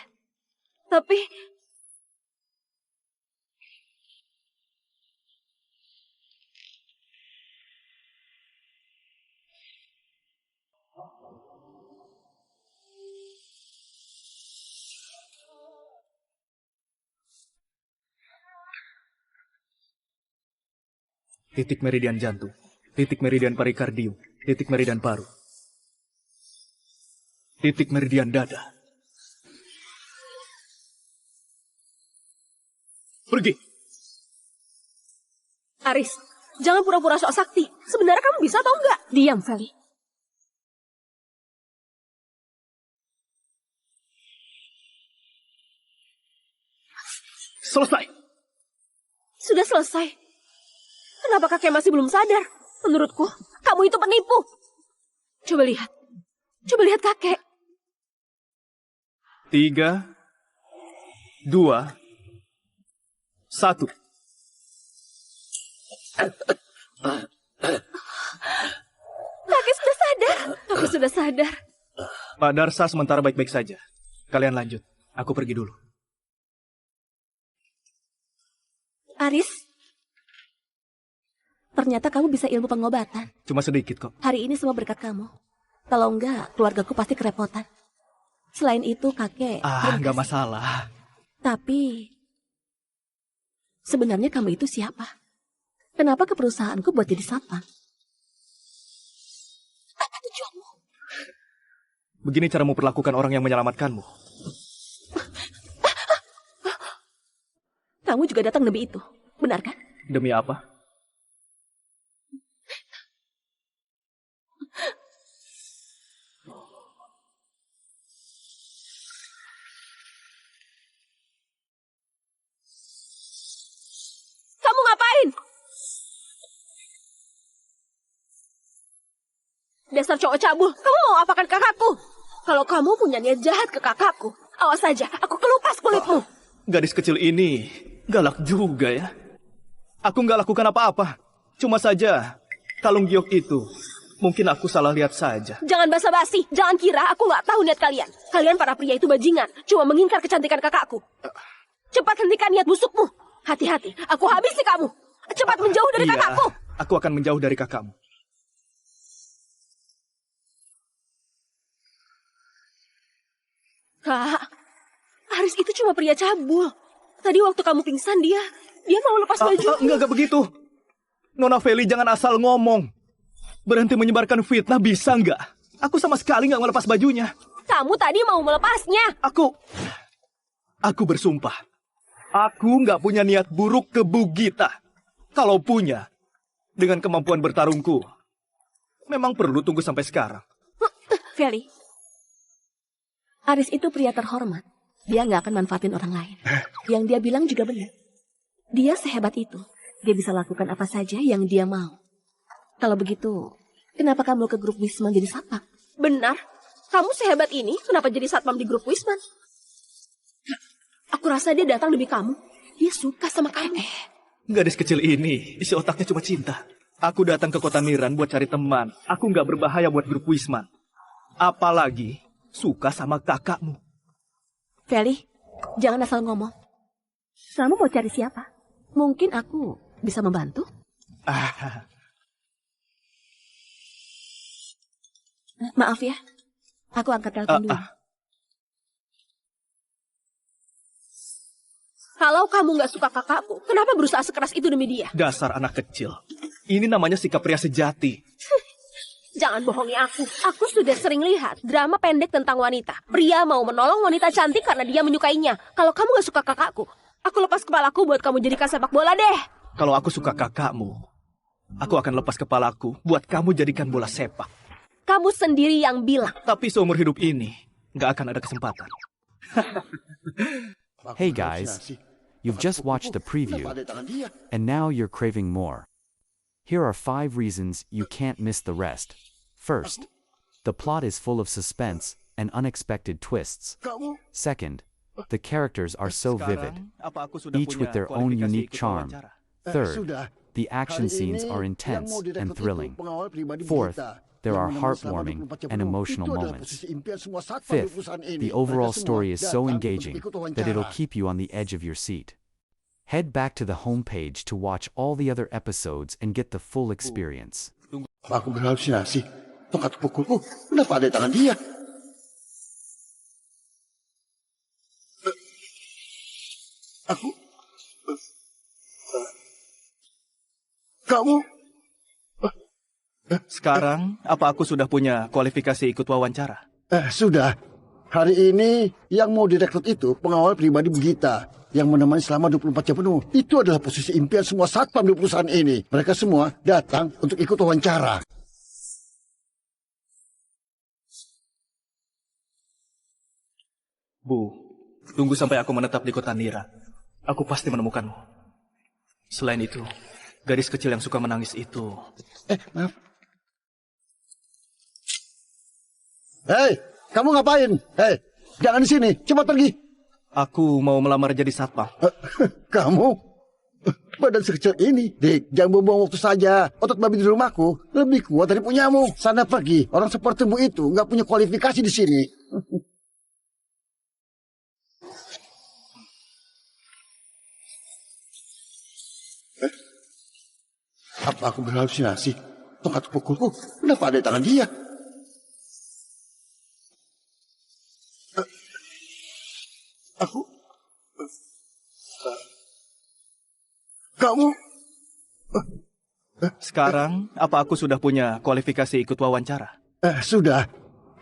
Tapi Titik meridian jantung, titik meridian perikardium, titik meridian paru, titik meridian dada. Pergi. Aris, jangan pura-pura sok sakti. Sebenarnya kamu bisa atau enggak? Diam, Feli. Selesai. Sudah selesai. Kenapa kakek masih belum sadar? Menurutku, kamu itu penipu. Coba lihat. Coba lihat kakek. 3, 2, 1. Kakek sudah sadar. Kakek sudah sadar. Pak Darsa sementara baik-baik saja. Kalian lanjut. Aku pergi dulu. Aris, ternyata kamu bisa ilmu pengobatan. Cuma sedikit kok. Hari ini semua berkat kamu. Kalau enggak, keluargaku pasti kerepotan. Selain itu, kakek... Nggak masalah. Tapi, sebenarnya kamu itu siapa? Kenapa ke perusahaanku buat jadi satpam? Apa tujuanmu? Begini cara memperlakukan orang yang menyelamatkanmu. Kamu juga datang demi itu, benar kan? Demi apa? Kamu ngapain? Dasar cowok cabul, kamu mau apakan kakakku? Kalau kamu punya niat jahat ke kakakku, awas saja, aku kelupas kulitmu. Gadis kecil ini galak juga ya. Aku nggak lakukan apa-apa. Cuma saja, kalung giok itu, mungkin aku salah lihat saja. Jangan basa-basi, jangan kira aku nggak tahu niat kalian. Kalian para pria itu bajingan, cuma mengingkar kecantikan kakakku. Cepat hentikan niat busukmu. Hati-hati, aku habisi kamu. Cepat menjauh dari kakakku. Aku akan menjauh dari kakakmu. Kak, Aris itu cuma pria cabul. Tadi waktu kamu pingsan dia mau lepas baju. Enggak begitu. Nona Feli jangan asal ngomong. Berhenti menyebarkan fitnah bisa nggak? Aku sama sekali nggak melepas bajunya. Kamu tadi mau melepasnya. Aku bersumpah. Aku nggak punya niat buruk ke Bu Gita. Kalau punya, dengan kemampuan bertarungku, memang perlu tunggu sampai sekarang. Feli, Aris itu pria terhormat. Dia nggak akan manfaatin orang lain. Yang dia bilang juga benar. Dia sehebat itu. Dia bisa lakukan apa saja yang dia mau. Kalau begitu, kenapa kamu ke grup Wisman jadi satpam? Benar. Kamu sehebat ini, kenapa jadi satpam di grup Wisman? Aku rasa dia datang demi kamu. Dia suka sama kamu. Gadis kecil ini, isi otaknya cuma cinta. Aku datang ke kota Miran buat cari teman. Aku nggak berbahaya buat grup Wisman. Apalagi suka sama kakakmu. Feli, jangan asal ngomong. Kamu mau cari siapa? Mungkin aku bisa membantu. Maaf ya, aku angkat telepon dulu. Kalau kamu nggak suka kakakku, kenapa berusaha sekeras itu demi dia? Dasar anak kecil. Ini namanya sikap pria sejati. Jangan bohongi aku. Aku sudah sering lihat drama pendek tentang wanita. Pria mau menolong wanita cantik karena dia menyukainya. Kalau kamu nggak suka kakakku, aku lepas kepalaku buat kamu jadikan sepak bola deh. Kalau aku suka kakakmu, aku akan lepas kepalaku buat kamu jadikan bola sepak. Kamu sendiri yang bilang. Tapi seumur hidup ini, nggak akan ada kesempatan. Hey guys, you've just watched the preview, and now you're craving more. Here are 5 reasons you can't miss the rest. First, the plot is full of suspense and unexpected twists. Second, the characters are so vivid, each with their own unique charm. Third, the action scenes are intense and thrilling. Fourth, there are heartwarming and emotional moments. Fifth, the overall story is so engaging that it'll keep you on the edge of your seat. Head back to the homepage to watch all the other episodes and get the full experience. Aku berhalusinasi. Tongkat pukulku, kenapa ada di tangan dia? Aku... Kamu... Sekarang, apa aku sudah punya kualifikasi ikut wawancara? Sudah. Hari ini yang mau direkrut itu pengawal pribadi Bugita yang menemani selama 24 jam penuh. Itu adalah posisi impian semua satpam di perusahaan ini. Mereka semua datang untuk ikut wawancara. Bu, tunggu sampai aku menetap di kota Nira. Aku pasti menemukanmu. Selain itu, gadis kecil yang suka menangis itu... Maaf. Hei, kamu ngapain? Hei, jangan di sini, cepat pergi. Aku mau melamar jadi satpam. Kamu? Badan sekecil ini, Dik, jangan buang-buang waktu saja. Otot babi di rumahku lebih kuat dari punyamu. Sana pergi, orang sepertimu itu nggak punya kualifikasi di sini. Apa aku berhalusinasi? Tongkat pukulku, kenapa ada di tangan dia? Aku... Kamu... Sekarang, apa aku sudah punya kualifikasi ikut wawancara? Sudah.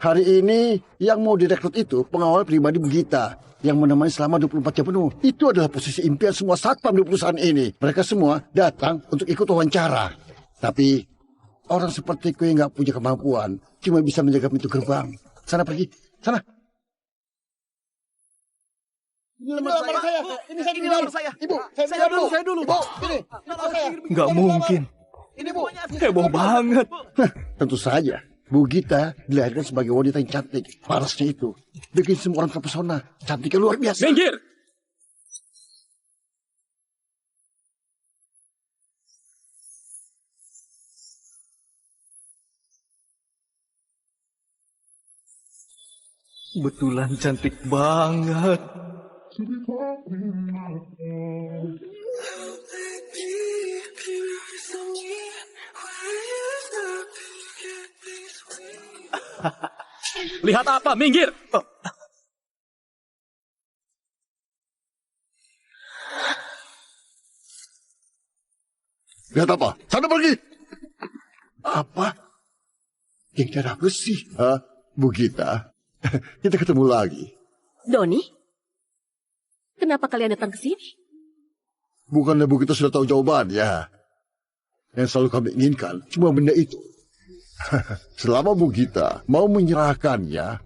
Hari ini yang mau direkrut itu pengawal pribadi Bugita yang menemani selama 24 jam penuh. Itu adalah posisi impian semua satpam di perusahaan ini. Mereka semua datang untuk ikut wawancara. Tapi orang sepertiku yang nggak punya kemampuan cuma bisa menjaga pintu gerbang. Sana pergi, sana. Ini lamar saya. Ini lamar saya. Ibu, saya dulu. Ibu, ini lamar saya. Nggak mungkin. Ini Bu. Heboh banget. Tentu saja. Bu Gita dilahirkan sebagai wanita yang cantik. Parasnya itu bikin semua orang terpesona. Cantiknya luar biasa. Minggir! Betulan cantik banget. Lihat apa? Minggir! Lihat apa? Sana pergi. Apa? Yang darah besi. Hah? Bu Gita, kita ketemu lagi. Doni? Kenapa kalian datang ke sini? Bukannya Bu Gita sudah tahu jawabannya? Yang selalu kami inginkan cuma benda itu. Selama Bu Gita mau menyerahkannya,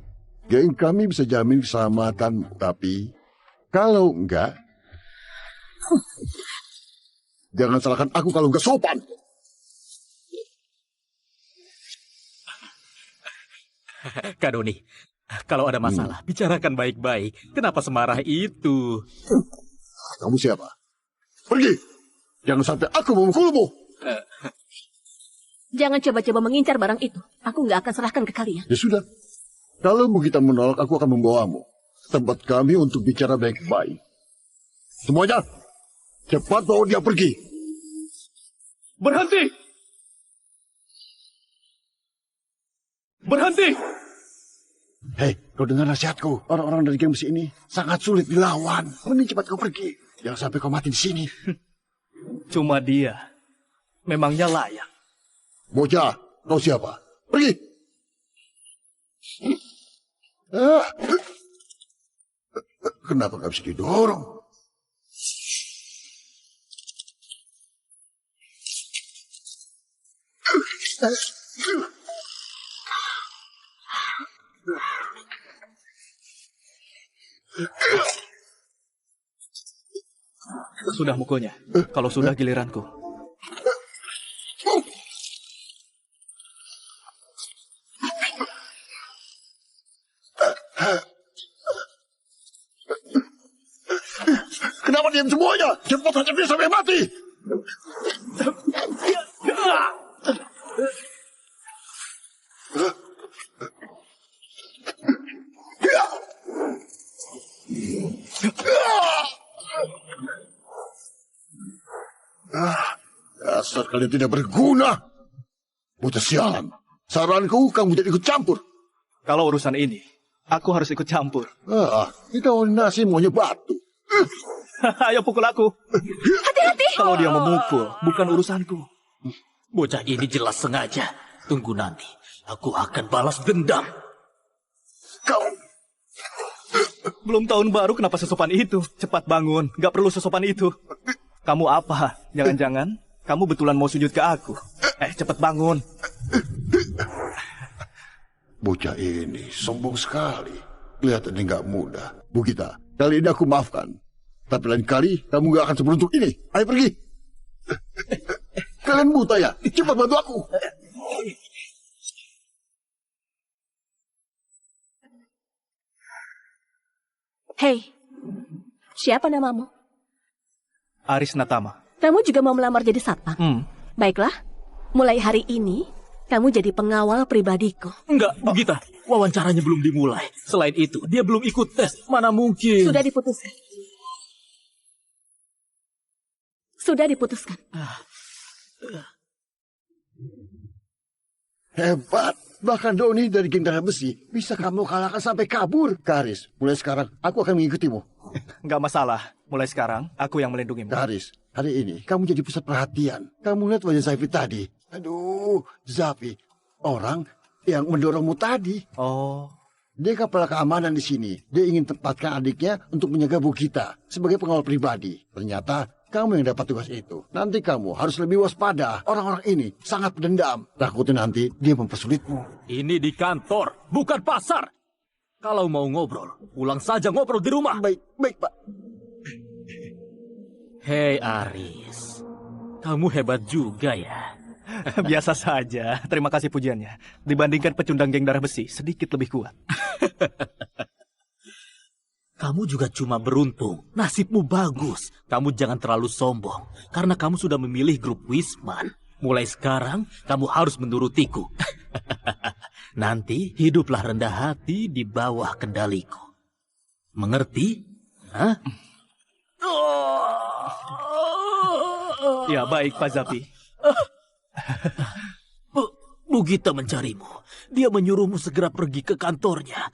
geng kami bisa jamin keselamatan. Tapi kalau enggak, jangan salahkan aku kalau enggak sopan. Kak Doni, kalau ada masalah, bicarakan baik-baik. Kenapa semarah itu? Kamu siapa? Pergi! Jangan sampai aku memukulmu. Jangan coba-coba mengincar barang itu. Aku nggak akan serahkan ke kalian. Ya sudah. Kalau Bu Gita menolak, aku akan membawamu ke tempat kami untuk bicara baik-baik. Semuanya, cepat bawa dia pergi. Berhenti! Berhenti! Hei, kau dengar nasihatku. Orang-orang dari geng besi ini sangat sulit dilawan. Mending cepat kau pergi. Jangan sampai kau mati di sini. Cuma dia. Memangnya layak. Bocah, kau siapa? Pergi! Ah. Kenapa gak bisa didorong? Sudah mukulnya. Kalau sudah giliranku. Kenapa diam semuanya? Cepat saja dia sampai mati! Dasar kalian tidak berguna. Bocah sialan. Saranku kamu tidak ikut campur. Kalau urusan ini, aku harus ikut campur. Kita nasi maunya batu. Ayo pukul aku. Hati-hati. Kalau dia memukul, bukan urusanku. Bocah ini jelas sengaja. Tunggu nanti. Aku akan balas dendam. Kau... Belum tahun baru kenapa sesopan itu? Cepat bangun. Gak perlu sesopan itu. Kamu apa? Jangan-jangan kamu betulan mau sujud ke aku. Cepat bangun. Bocah ini sombong sekali. Kelihatannya nggak mudah. Bu Gita, kali ini aku maafkan. Tapi lain kali kamu nggak akan seberuntung ini. Ayo pergi. Kalian buta ya? Cepat bantu aku. Hei, siapa namamu? Aris Natama. Kamu juga mau melamar jadi satpam? Baiklah, mulai hari ini kamu jadi pengawal pribadiku. Enggak, Gita. Wawancaranya belum dimulai. Selain itu, dia belum ikut tes. Mana mungkin. Sudah diputuskan. Sudah diputuskan. Hebat. Bahkan Doni dari geng darah besi bisa kamu kalahkan sampai kabur. Karis, mulai sekarang aku akan mengikutimu. Nggak masalah. Mulai sekarang, aku yang melindungimu. Karis, hari ini kamu jadi pusat perhatian. Kamu lihat wajah Zafi tadi. Aduh, Zafi. Orang yang mendorongmu tadi. Oh. Dia kepala keamanan di sini. Dia ingin tempatkan adiknya untuk menjaga Bu Gita sebagai pengawal pribadi. Ternyata kamu yang dapat tugas itu. Nanti kamu harus lebih waspada. Orang-orang ini sangat pendendam. Takutnya nanti dia mempersulitmu. Ini di kantor, bukan pasar. Kalau mau ngobrol, pulang saja ngobrol di rumah. Baik, Pak. Hei Aris, kamu hebat juga ya. Biasa saja. Terima kasih pujiannya. Dibandingkan pecundang geng darah besi, sedikit lebih kuat. Kamu juga cuma beruntung. Nasibmu bagus. Kamu jangan terlalu sombong. Karena kamu sudah memilih grup Wisman. Mulai sekarang, kamu harus menurutiku. Nanti, hiduplah rendah hati di bawah kendaliku. Mengerti? Hah? Ya, baik, Pak Zafi. Bu Gita mencarimu. Dia menyuruhmu segera pergi ke kantornya.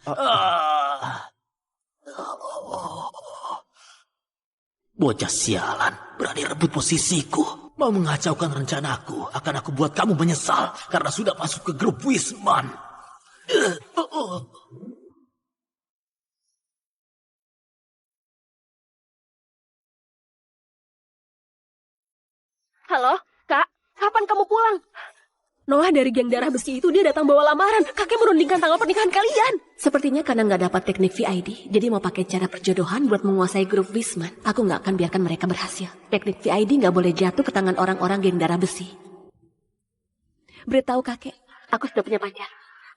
Bocah sialan, berani rebut posisiku. Mau mengacaukan rencanaku. Akan aku buat kamu menyesal karena sudah masuk ke grup Wisman. Halo, Kak. Kapan kamu pulang? Noah dari geng darah besi itu dia datang bawa lamaran. Kakek merundingkan tanggal pernikahan kalian. Sepertinya karena nggak dapat teknik VID, jadi mau pakai cara perjodohan buat menguasai grup Wisman. Aku nggak akan biarkan mereka berhasil. Teknik VID nggak boleh jatuh ke tangan orang-orang geng darah besi. Beritahu kakek, aku sudah punya pacar.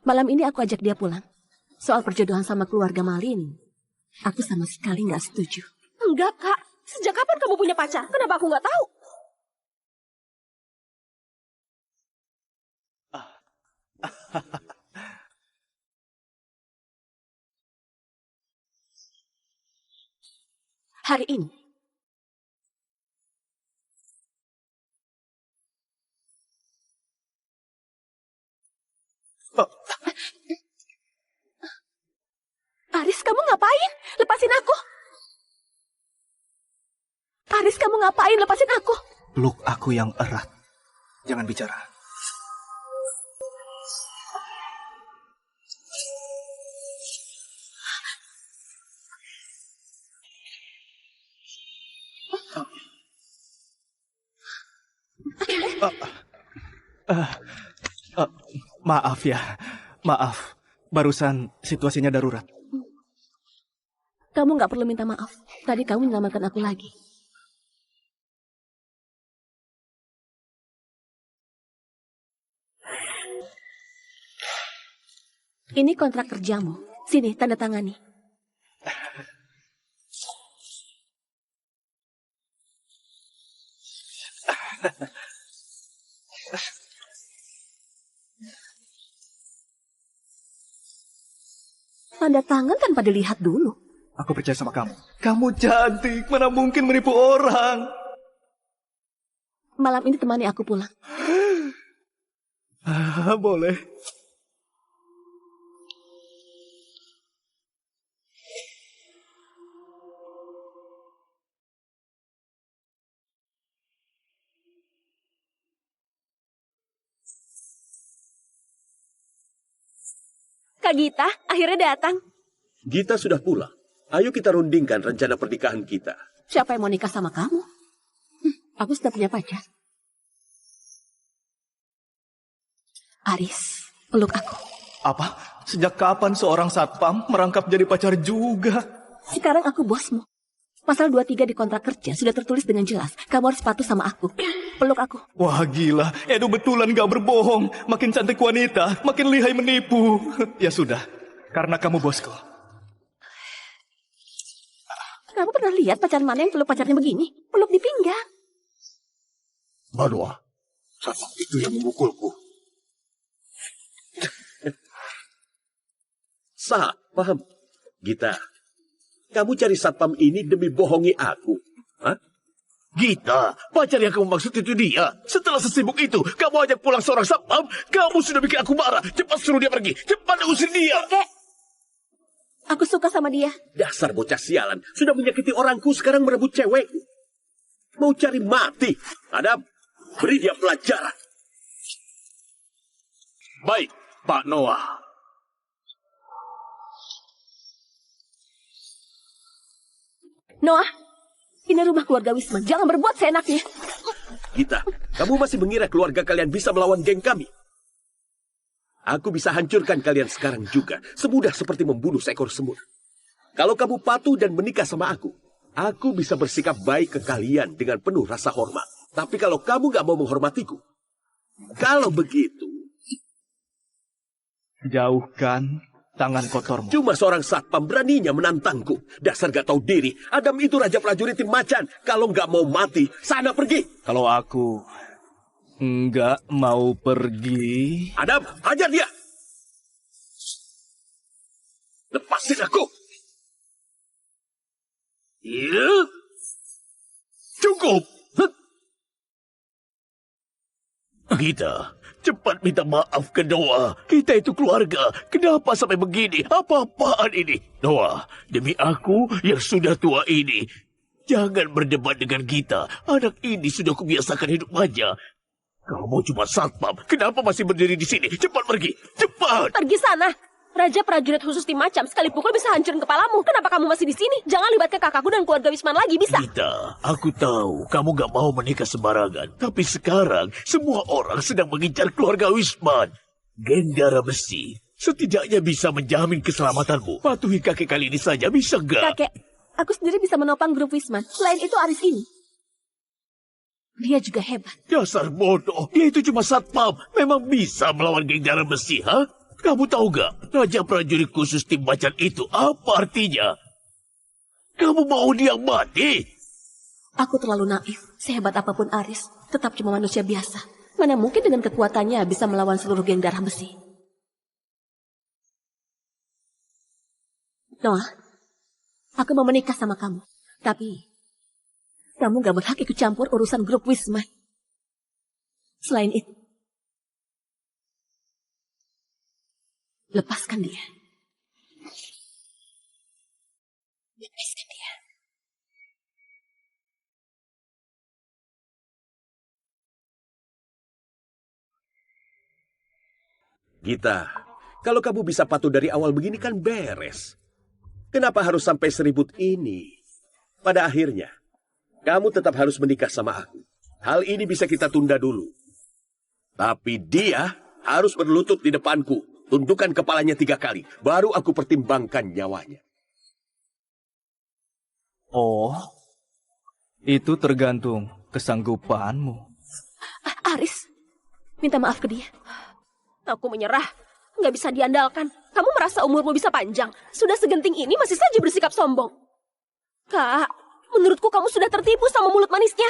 Malam ini aku ajak dia pulang. Soal perjodohan sama keluarga Malin, aku sama sekali nggak setuju. Enggak, Kak. Sejak kapan kamu punya pacar? Kenapa aku nggak tahu? Hari ini. Aris, kamu ngapain? Lepasin aku. Aris, kamu ngapain? Lepasin aku. Peluk aku yang erat. Jangan bicara. Maaf ya, maaf. Barusan situasinya darurat. Kamu nggak perlu minta maaf. Tadi kamu menyelamatkan aku lagi. Ini kontrak kerjamu. Sini, tanda tangani. Tanda tangan tanpa dilihat dulu. Aku percaya sama kamu. Kamu cantik, mana mungkin menipu orang. Malam ini temani aku pulang. Boleh. Kak Gita, akhirnya datang. Gita sudah pulang. Ayo kita rundingkan rencana pernikahan kita. Siapa yang mau nikah sama kamu? Aku sudah punya pacar. Aris, peluk aku. Apa? Sejak kapan seorang satpam merangkap jadi pacar juga? Sekarang aku bosmu. Pasal 23 di kontrak kerja sudah tertulis dengan jelas. Kamu harus patuh sama aku. Peluk aku. Wah gila, Edo betulan gak berbohong. Makin cantik wanita, makin lihai menipu. Ya sudah, karena kamu bosku. Kamu pernah lihat pacar mana yang peluk pacarnya begini? Peluk di pinggang. Manwa, satpam itu yang memukulku. Sah, paham? Gita, kamu cari satpam ini demi bohongi aku. Hah? Gita, pacar yang kamu maksud itu dia. Setelah sesibuk itu, kamu ajak pulang seorang satpam. Kamu sudah bikin aku marah. Cepat suruh dia pergi. Cepat usir dia. Kakek, aku suka sama dia. Dasar bocah sialan. Sudah menyakiti orangku, sekarang merebut cewek. Mau cari mati. Adam, beri dia pelajaran. Baik, Pak Noah. Noah, ini rumah keluarga Wisman. Jangan berbuat seenaknya. Gita, kamu masih mengira keluarga kalian bisa melawan geng kami? Aku bisa hancurkan kalian sekarang juga. Semudah seperti membunuh seekor semut. Kalau kamu patuh dan menikah sama aku bisa bersikap baik ke kalian dengan penuh rasa hormat. Tapi kalau kamu gak mau menghormatiku, kalau begitu... Jauhkan tangan kotormu. Cuma seorang satpam beraninya menantangku. Dasar gak tahu diri. Adam itu raja prajurit tim macan. Kalau gak mau mati, sana pergi. Kalau aku nggak mau pergi... Adam, hajar dia. Lepasin aku. Ya. Cukup. Gita, cepat minta maaf ke Noah. Kita itu keluarga. Kenapa sampai begini? Apa-apaan ini? Noah, demi aku yang sudah tua ini, jangan berdebat dengan kita. Anak ini sudah kubiasakan hidup manja. Kamu cuma satpam. Kenapa masih berdiri di sini? Cepat pergi. Cepat. Pergi sana. Raja prajurit khusus tim macam. Sekali pukul bisa hancurin kepalamu. Kenapa kamu masih di sini? Jangan libatkan kakakku dan keluarga Wisman lagi, bisa? Gita, aku tahu kamu gak mau menikah sembarangan. Tapi sekarang semua orang sedang mengincar keluarga Wisman. Geng darah besi setidaknya bisa menjamin keselamatanmu. Patuhi kakek kali ini saja, bisa gak? Kakek, aku sendiri bisa menopang grup Wisman. Selain itu Aris ini. Dia juga hebat. Dasar bodoh, dia itu cuma satpam. Memang bisa melawan geng darah besi, ha? Kamu tahu gak, raja prajurit khusus tim macan itu apa artinya? Kamu mau dia mati? Aku terlalu naif. Sehebat apapun Aris, tetap cuma manusia biasa. Mana mungkin dengan kekuatannya bisa melawan seluruh geng darah besi. Noah, aku mau menikah sama kamu. Tapi, kamu gak berhak ikut campur urusan grup Wisman. Selain itu, lepaskan dia. Lepaskan dia. Gita, kalau kamu bisa patuh dari awal begini kan beres. Kenapa harus sampai seribut ini? Pada akhirnya, kamu tetap harus menikah sama aku. Hal ini bisa kita tunda dulu. Tapi dia harus berlutut di depanku. Tundukkan kepalanya 3 kali. Baru aku pertimbangkan nyawanya. Oh, itu tergantung kesanggupanmu. Aris, minta maaf ke dia. Aku menyerah. Nggak bisa diandalkan. Kamu merasa umurmu bisa panjang. Sudah segenting ini masih saja bersikap sombong. Kak, menurutku kamu sudah tertipu sama mulut manisnya.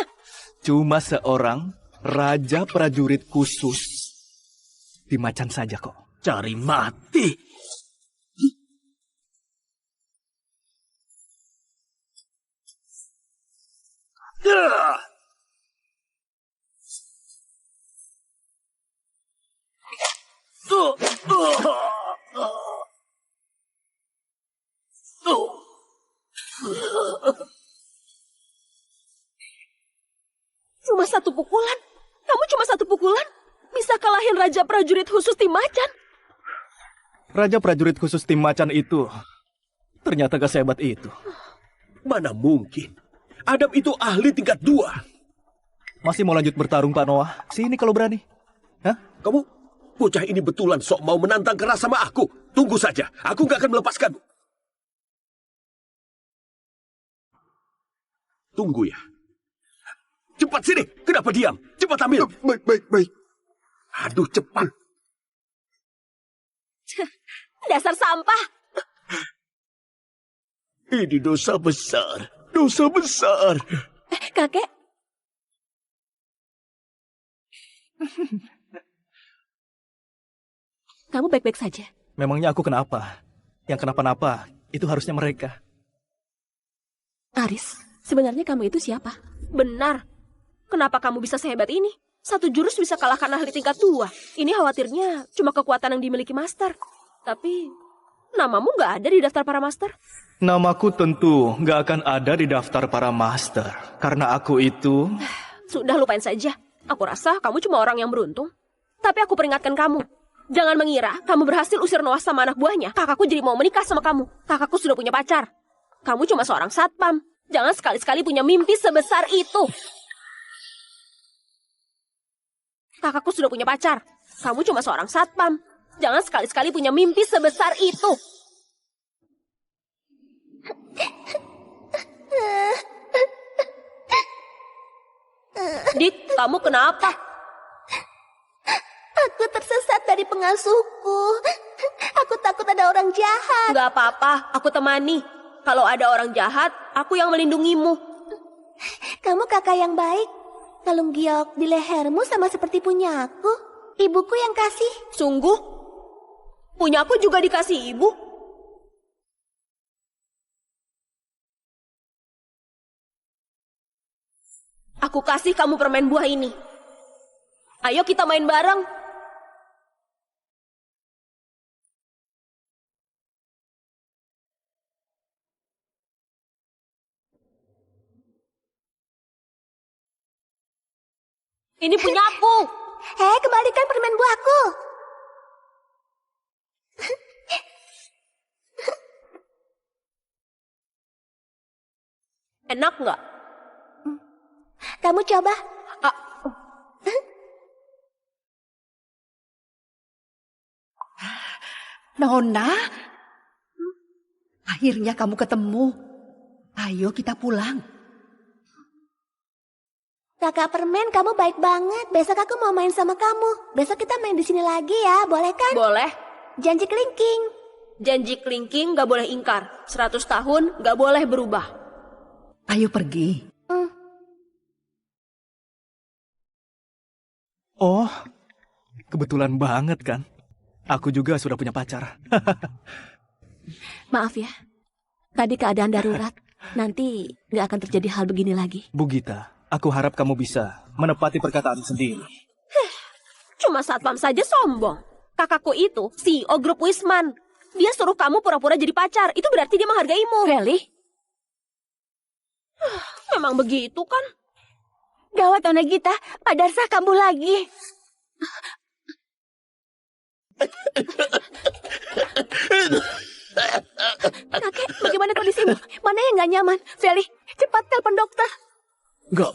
Cuma seorang raja prajurit khusus di Macan saja kok. Cari mati. Cuma 1 pukulan? Kamu cuma 1 pukulan? Bisa kalahin Raja Prajurit Khusus Tim Macan? Raja prajurit khusus tim Macan itu ternyata gak sehebat itu. Mana mungkin? Adam itu ahli tingkat 2. Masih mau lanjut bertarung, Pak Noah? Sini kalau berani. Hah? Kamu, bocah ini betulan sok mau menantang keras sama aku. Tunggu saja, aku gak akan melepaskanmu. Tunggu ya. Cepat sini, kenapa diam? Cepat ambil. Baik. Aduh, cepat. Dasar sampah. Ini dosa besar. Dosa besar. Kakek. Kamu baik-baik saja? Memangnya aku kenapa? Yang kenapa-napa itu harusnya mereka. Aris, sebenarnya kamu itu siapa? Benar. Kenapa kamu bisa sehebat ini? 1 jurus bisa kalahkan ahli tingkat 2. Ini khawatirnya cuma kekuatan yang dimiliki master. Tapi, namamu nggak ada di daftar para master? Namaku tentu nggak akan ada di daftar para master. Karena aku itu... Sudah, lupain saja. Aku rasa kamu cuma orang yang beruntung. Tapi aku peringatkan kamu. Jangan mengira kamu berhasil usir Noah sama anak buahnya. Kakakku jadi mau menikah sama kamu. Kakakku sudah punya pacar. Kamu cuma seorang satpam. Jangan sekali-sekali punya mimpi sebesar itu. Kakakku sudah punya pacar. Kamu cuma seorang satpam. Jangan sekali-sekali punya mimpi sebesar itu. Dik, kamu kenapa? Aku tersesat dari pengasuhku. Aku takut ada orang jahat. Gak apa-apa, aku temani. Kalau ada orang jahat, aku yang melindungimu. Kamu kakak yang baik. Kalung giok di lehermu sama seperti punya aku. Ibuku yang kasih. Sungguh? Punya aku juga dikasih ibu? Aku kasih kamu permen buah ini. Ayo kita main bareng. Ini punya aku. Kembalikan permen buahku. Enak nggak? Kamu coba. Nona, akhirnya kamu ketemu. Ayo kita pulang. Kakak permen, kamu baik banget. Besok aku mau main sama kamu. Besok kita main di sini lagi ya, boleh kan? Boleh. Janji kelingking. Janji kelingking nggak boleh ingkar. 100 tahun nggak boleh berubah. Ayo pergi. Oh, kebetulan banget kan. Aku juga sudah punya pacar. Maaf ya. Tadi keadaan darurat. Nanti nggak akan terjadi hal begini lagi. Bu Gita, aku harap kamu bisa menepati perkataan sendiri. Cuma satpam saja sombong. Kakakku itu CEO grup Wisman. Dia suruh kamu pura-pura jadi pacar. Itu berarti dia menghargaimu. Really? Memang begitu kan? Gawat Nona Gita, Pak Darsa kambuh lagi. Kakek, bagaimana kondisimu? Mana yang nggak nyaman? Feli, cepat telepon dokter. Gak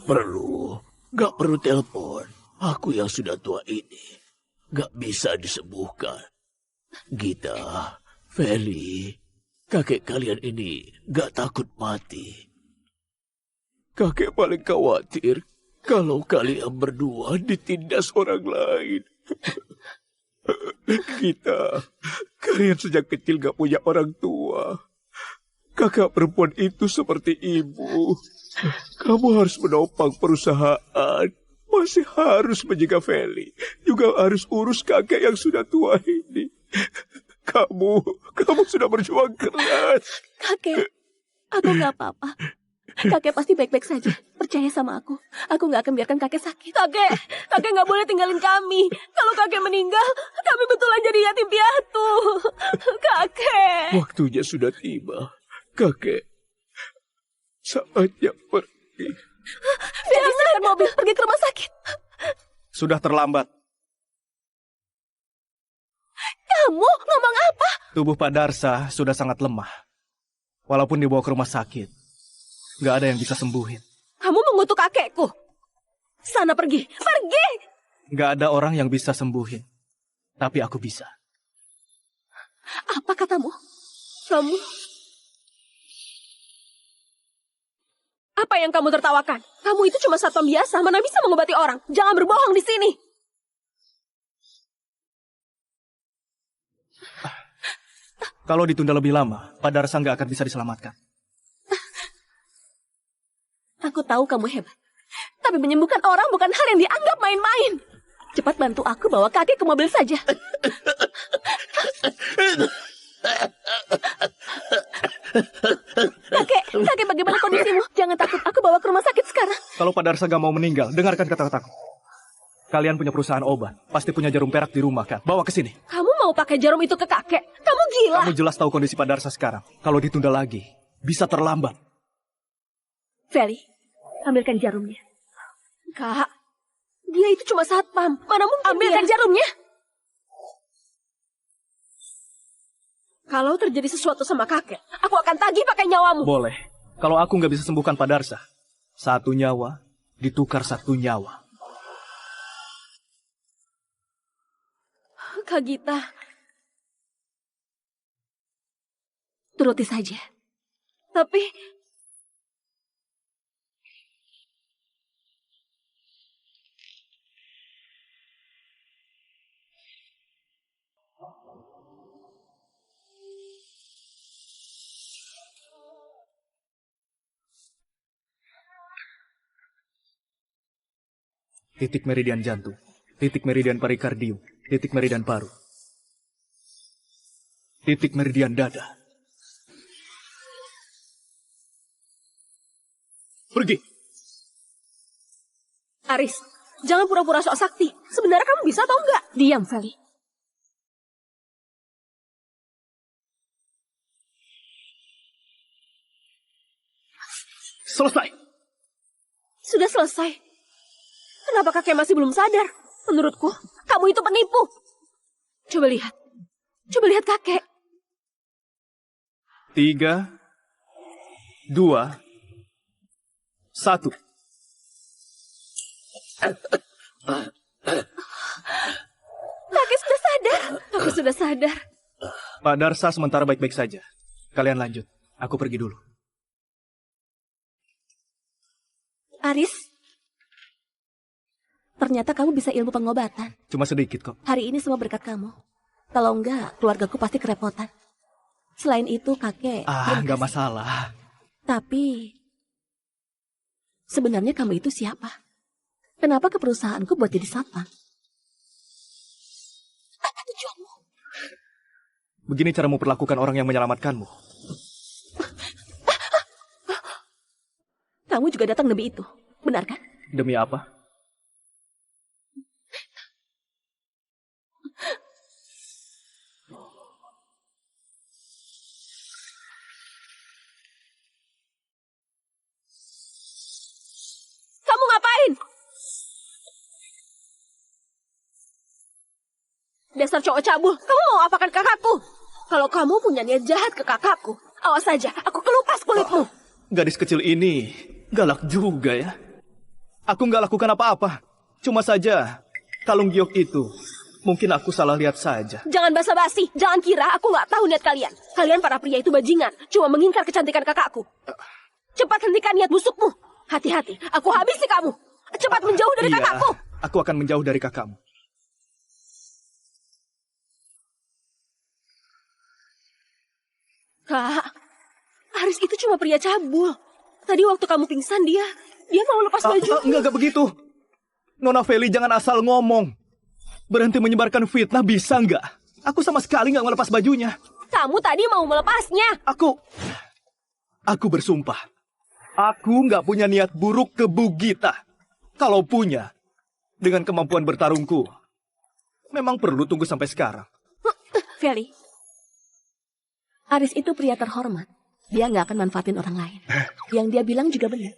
perlu telepon. Aku yang sudah tua ini gak bisa disembuhkan. Gita, Feli, kakek kalian ini gak takut mati. Kakek paling khawatir kalau kalian berdua ditindas orang lain. Gita, kalian sejak kecil gak punya orang tua. Kakak perempuan itu seperti ibu. Kamu harus menopang perusahaan. Masih harus menjaga Feli. Juga harus urus kakek yang sudah tua ini. Kamu sudah berjuang keras. Kakek, aku nggak apa-apa. Kakek pasti baik-baik saja. Percaya sama aku. Aku nggak akan biarkan kakek sakit. Kakek nggak boleh tinggalin kami. Kalau kakek meninggal, kami betulan jadi yatim piatu. Kakek. Waktunya sudah tiba. Kakek, saatnya pergi. Feli, siapkan mobil. Pergi ke rumah sakit. Sudah terlambat. Kamu ngomong apa? Tubuh Pak Darsa sudah sangat lemah. Walaupun dibawa ke rumah sakit, nggak ada yang bisa sembuhin. Kamu mengutuk kakekku. Sana pergi. Pergi. Nggak ada orang yang bisa sembuhin. Tapi aku bisa. Apa katamu? Kamu... Apa yang kamu tertawakan? Kamu itu cuma satpam biasa, mana bisa mengobati orang? Jangan berbohong di sini. Kalau ditunda lebih lama, Pak Darsa nggak akan bisa diselamatkan. Aku tahu kamu hebat. Tapi menyembuhkan orang bukan hal yang dianggap main-main. Cepat bantu aku bawa kakek ke mobil saja. Kakek, bagaimana kondisimu? Jangan takut, aku bawa ke rumah sakit sekarang. Kalau Pak Darsa gak mau meninggal, dengarkan kata-kataku. Kalian punya perusahaan obat, pasti punya jarum perak di rumah kan? Bawa ke sini. Kamu mau pakai jarum itu ke kakek? Kamu gila. Kamu jelas tahu kondisi Pak Darsa sekarang. Kalau ditunda lagi, bisa terlambat. Feli, ambilkan jarumnya. Kak, dia itu cuma satpam. Mana mungkin ambilkan jarumnya? Kalau terjadi sesuatu sama kakek, aku akan tagih pakai nyawamu. Boleh. Kalau aku nggak bisa sembuhkan Pak Darsa, 1 nyawa ditukar 1 nyawa. Kak Gita, turuti saja. Tapi... Titik meridian jantung, titik meridian perikardium, titik meridian paru, titik meridian dada. Pergi. Aris, jangan pura-pura sok sakti. Sebenarnya kamu bisa atau enggak? Diam, Feli. Selesai. Sudah selesai. Kenapa kakek masih belum sadar? Menurutku, kamu itu penipu. Coba lihat. Coba lihat kakek. 3, 2, 1. Kakek sudah sadar. Kakek sudah sadar. Pak Darsa sementara baik-baik saja. Kalian lanjut. Aku pergi dulu. Aris, ternyata kamu bisa ilmu pengobatan. Cuma sedikit kok. Hari ini semua berkat kamu. Kalau enggak, keluargaku pasti kerepotan. Selain itu, kakek... Nggak masalah. Tapi, sebenarnya kamu itu siapa? Kenapa ke perusahaanku buat jadi satpam? Apa tujuanmu? Begini cara memperlakukan orang yang menyelamatkanmu. Kamu juga datang demi itu, benar kan? Demi apa? Kamu ngapain? Dasar cowok cabul, kamu mau apakan kakakku? Kalau kamu punya niat jahat ke kakakku, awas saja, aku kelupas kulitmu. Gadis kecil ini galak juga ya. Aku nggak lakukan apa-apa. Cuma saja, kalung giok itu, mungkin aku salah lihat saja. Jangan basa-basi, jangan kira aku nggak tahu niat kalian. Kalian para pria itu bajingan, cuma mengingkar kecantikan kakakku. Cepat hentikan niat busukmu. Hati-hati, aku habisi kamu. Cepat menjauh dari kakakku. Aku akan menjauh dari kakakmu. Kak, Haris itu cuma pria cabul. Tadi waktu kamu pingsan dia mau lepas baju. Enggak begitu. Nona Feli jangan asal ngomong. Berhenti menyebarkan fitnah bisa nggak? Aku sama sekali nggak melepas bajunya. Kamu tadi mau melepasnya. Aku bersumpah. Aku nggak punya niat buruk ke Bu Gita. Kalau punya, dengan kemampuan bertarungku, memang perlu tunggu sampai sekarang. Feli, Haris itu pria terhormat. Dia nggak akan manfaatin orang lain. Yang dia bilang juga benar.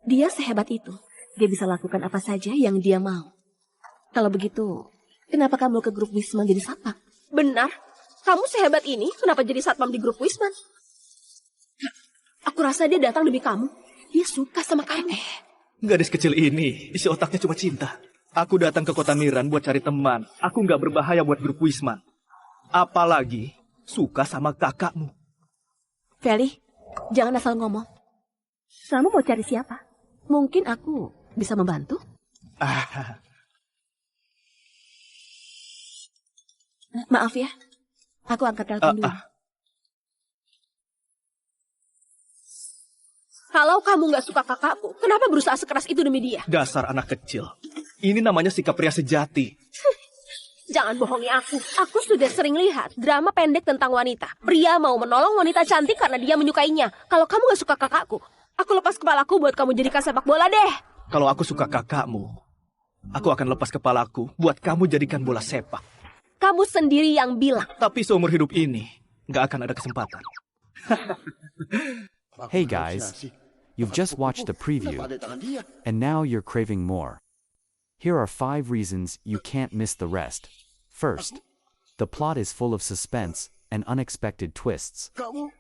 Dia sehebat itu. Dia bisa lakukan apa saja yang dia mau. Kalau begitu, kenapa kamu ke grup Wisman jadi satpam? Benar. Kamu sehebat ini, kenapa jadi satpam di grup Wisman? Aku rasa dia datang demi kamu. Dia suka sama kamu. Gadis kecil ini, isi otaknya cuma cinta. Aku datang ke kota Niran buat cari teman. Aku nggak berbahaya buat grup Wisman. Apalagi suka sama kakakmu. Feli, jangan asal ngomong. Kamu mau cari siapa? Mungkin aku bisa membantu. Maaf ya, aku angkat telepon dulu. Kalau kamu nggak suka kakakku, kenapa berusaha sekeras itu demi dia? Dasar anak kecil. Ini namanya sikap pria sejati. Jangan bohongi aku. Aku sudah sering lihat drama pendek tentang wanita. Pria mau menolong wanita cantik karena dia menyukainya. Kalau kamu gak suka kakakku, aku lepas kepalaku buat kamu jadikan sepak bola deh. Kalau aku suka kakakmu, aku akan lepas kepalaku buat kamu jadikan bola sepak. Kamu sendiri yang bilang. Tapi seumur hidup ini, gak akan ada kesempatan. Hey guys, you've just watched the preview, and now you're craving more. Here are 5 reasons you can't miss the rest. First, the plot is full of suspense and unexpected twists.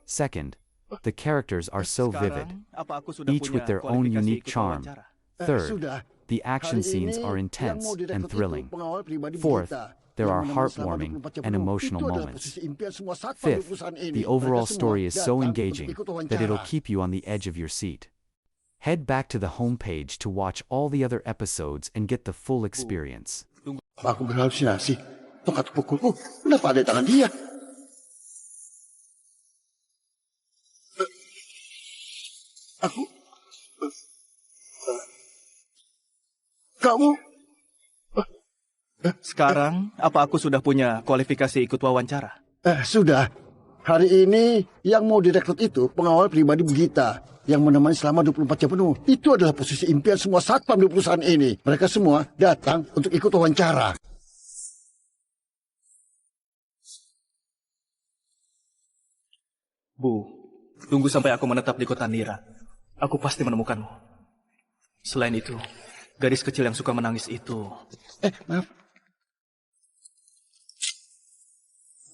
Second, the characters are so vivid, each with their own unique charm. Third, the action scenes are intense and thrilling. Fourth, there are heartwarming and emotional moments. Fifth, the overall story is so engaging that it'll keep you on the edge of your seat. Head back to the homepage to watch all the other episodes and get the full experience. Aku berhalusinasi. Tongkat pukulku, kenapa ada di tangan dia? Kamu? Sekarang, apa aku sudah punya kualifikasi ikut wawancara? Sudah. Hari ini yang mau direkrut itu pengawal pribadi Gita yang menemani selama 24 jam penuh. Itu adalah posisi impian semua satpam di perusahaan ini. Mereka semua datang untuk ikut wawancara. Bu, tunggu sampai aku menetap di kota Nira. Aku pasti menemukanmu. Selain itu, gadis kecil yang suka menangis itu... Maaf.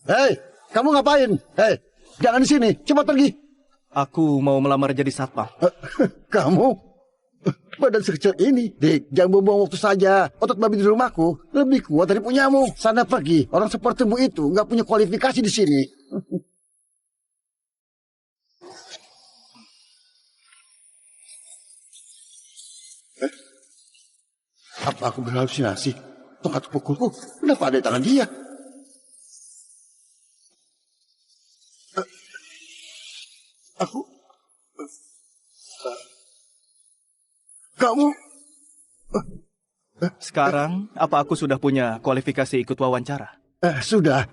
Hei, kamu ngapain? Hei, jangan di sini, cepat pergi. Aku mau melamar jadi satpam. Kamu? Badan sekecil ini, Dik, jangan buang-buang waktu saja. Otot babi di rumahku lebih kuat dari punyamu. Sana pergi, orang sepertimu itu nggak punya kualifikasi di sini. Apa aku berhalusinasi? Tongkat pukulku, kenapa ada di tangan dia? Kamu? Sekarang, apa aku sudah punya kualifikasi ikut wawancara? Sudah.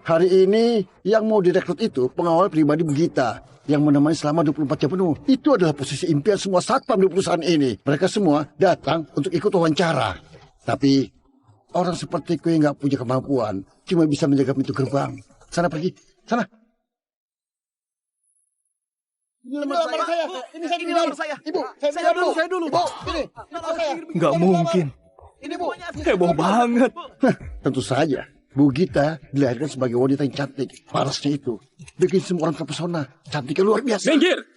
Hari ini yang mau direkrut itu pengawal pribadi Gita yang menemani selama 24 jam penuh. Itu adalah posisi impian semua satpam di perusahaan ini. Mereka semua datang untuk ikut wawancara. Tapi orang sepertiku yang nggak punya kemampuan cuma bisa menjaga pintu gerbang. Sana pergi, sana. Ini lembar saya. Ini saya. Ibu, saya dulu. Ibu, ini. Saya. Nggak mungkin. Ini, Bu. Heboh banget. Tentu saja. Bu Gita dilahirkan sebagai wanita yang cantik. Parasnya itu bikin semua orang terpesona. Cantiknya luar biasa. Minggir!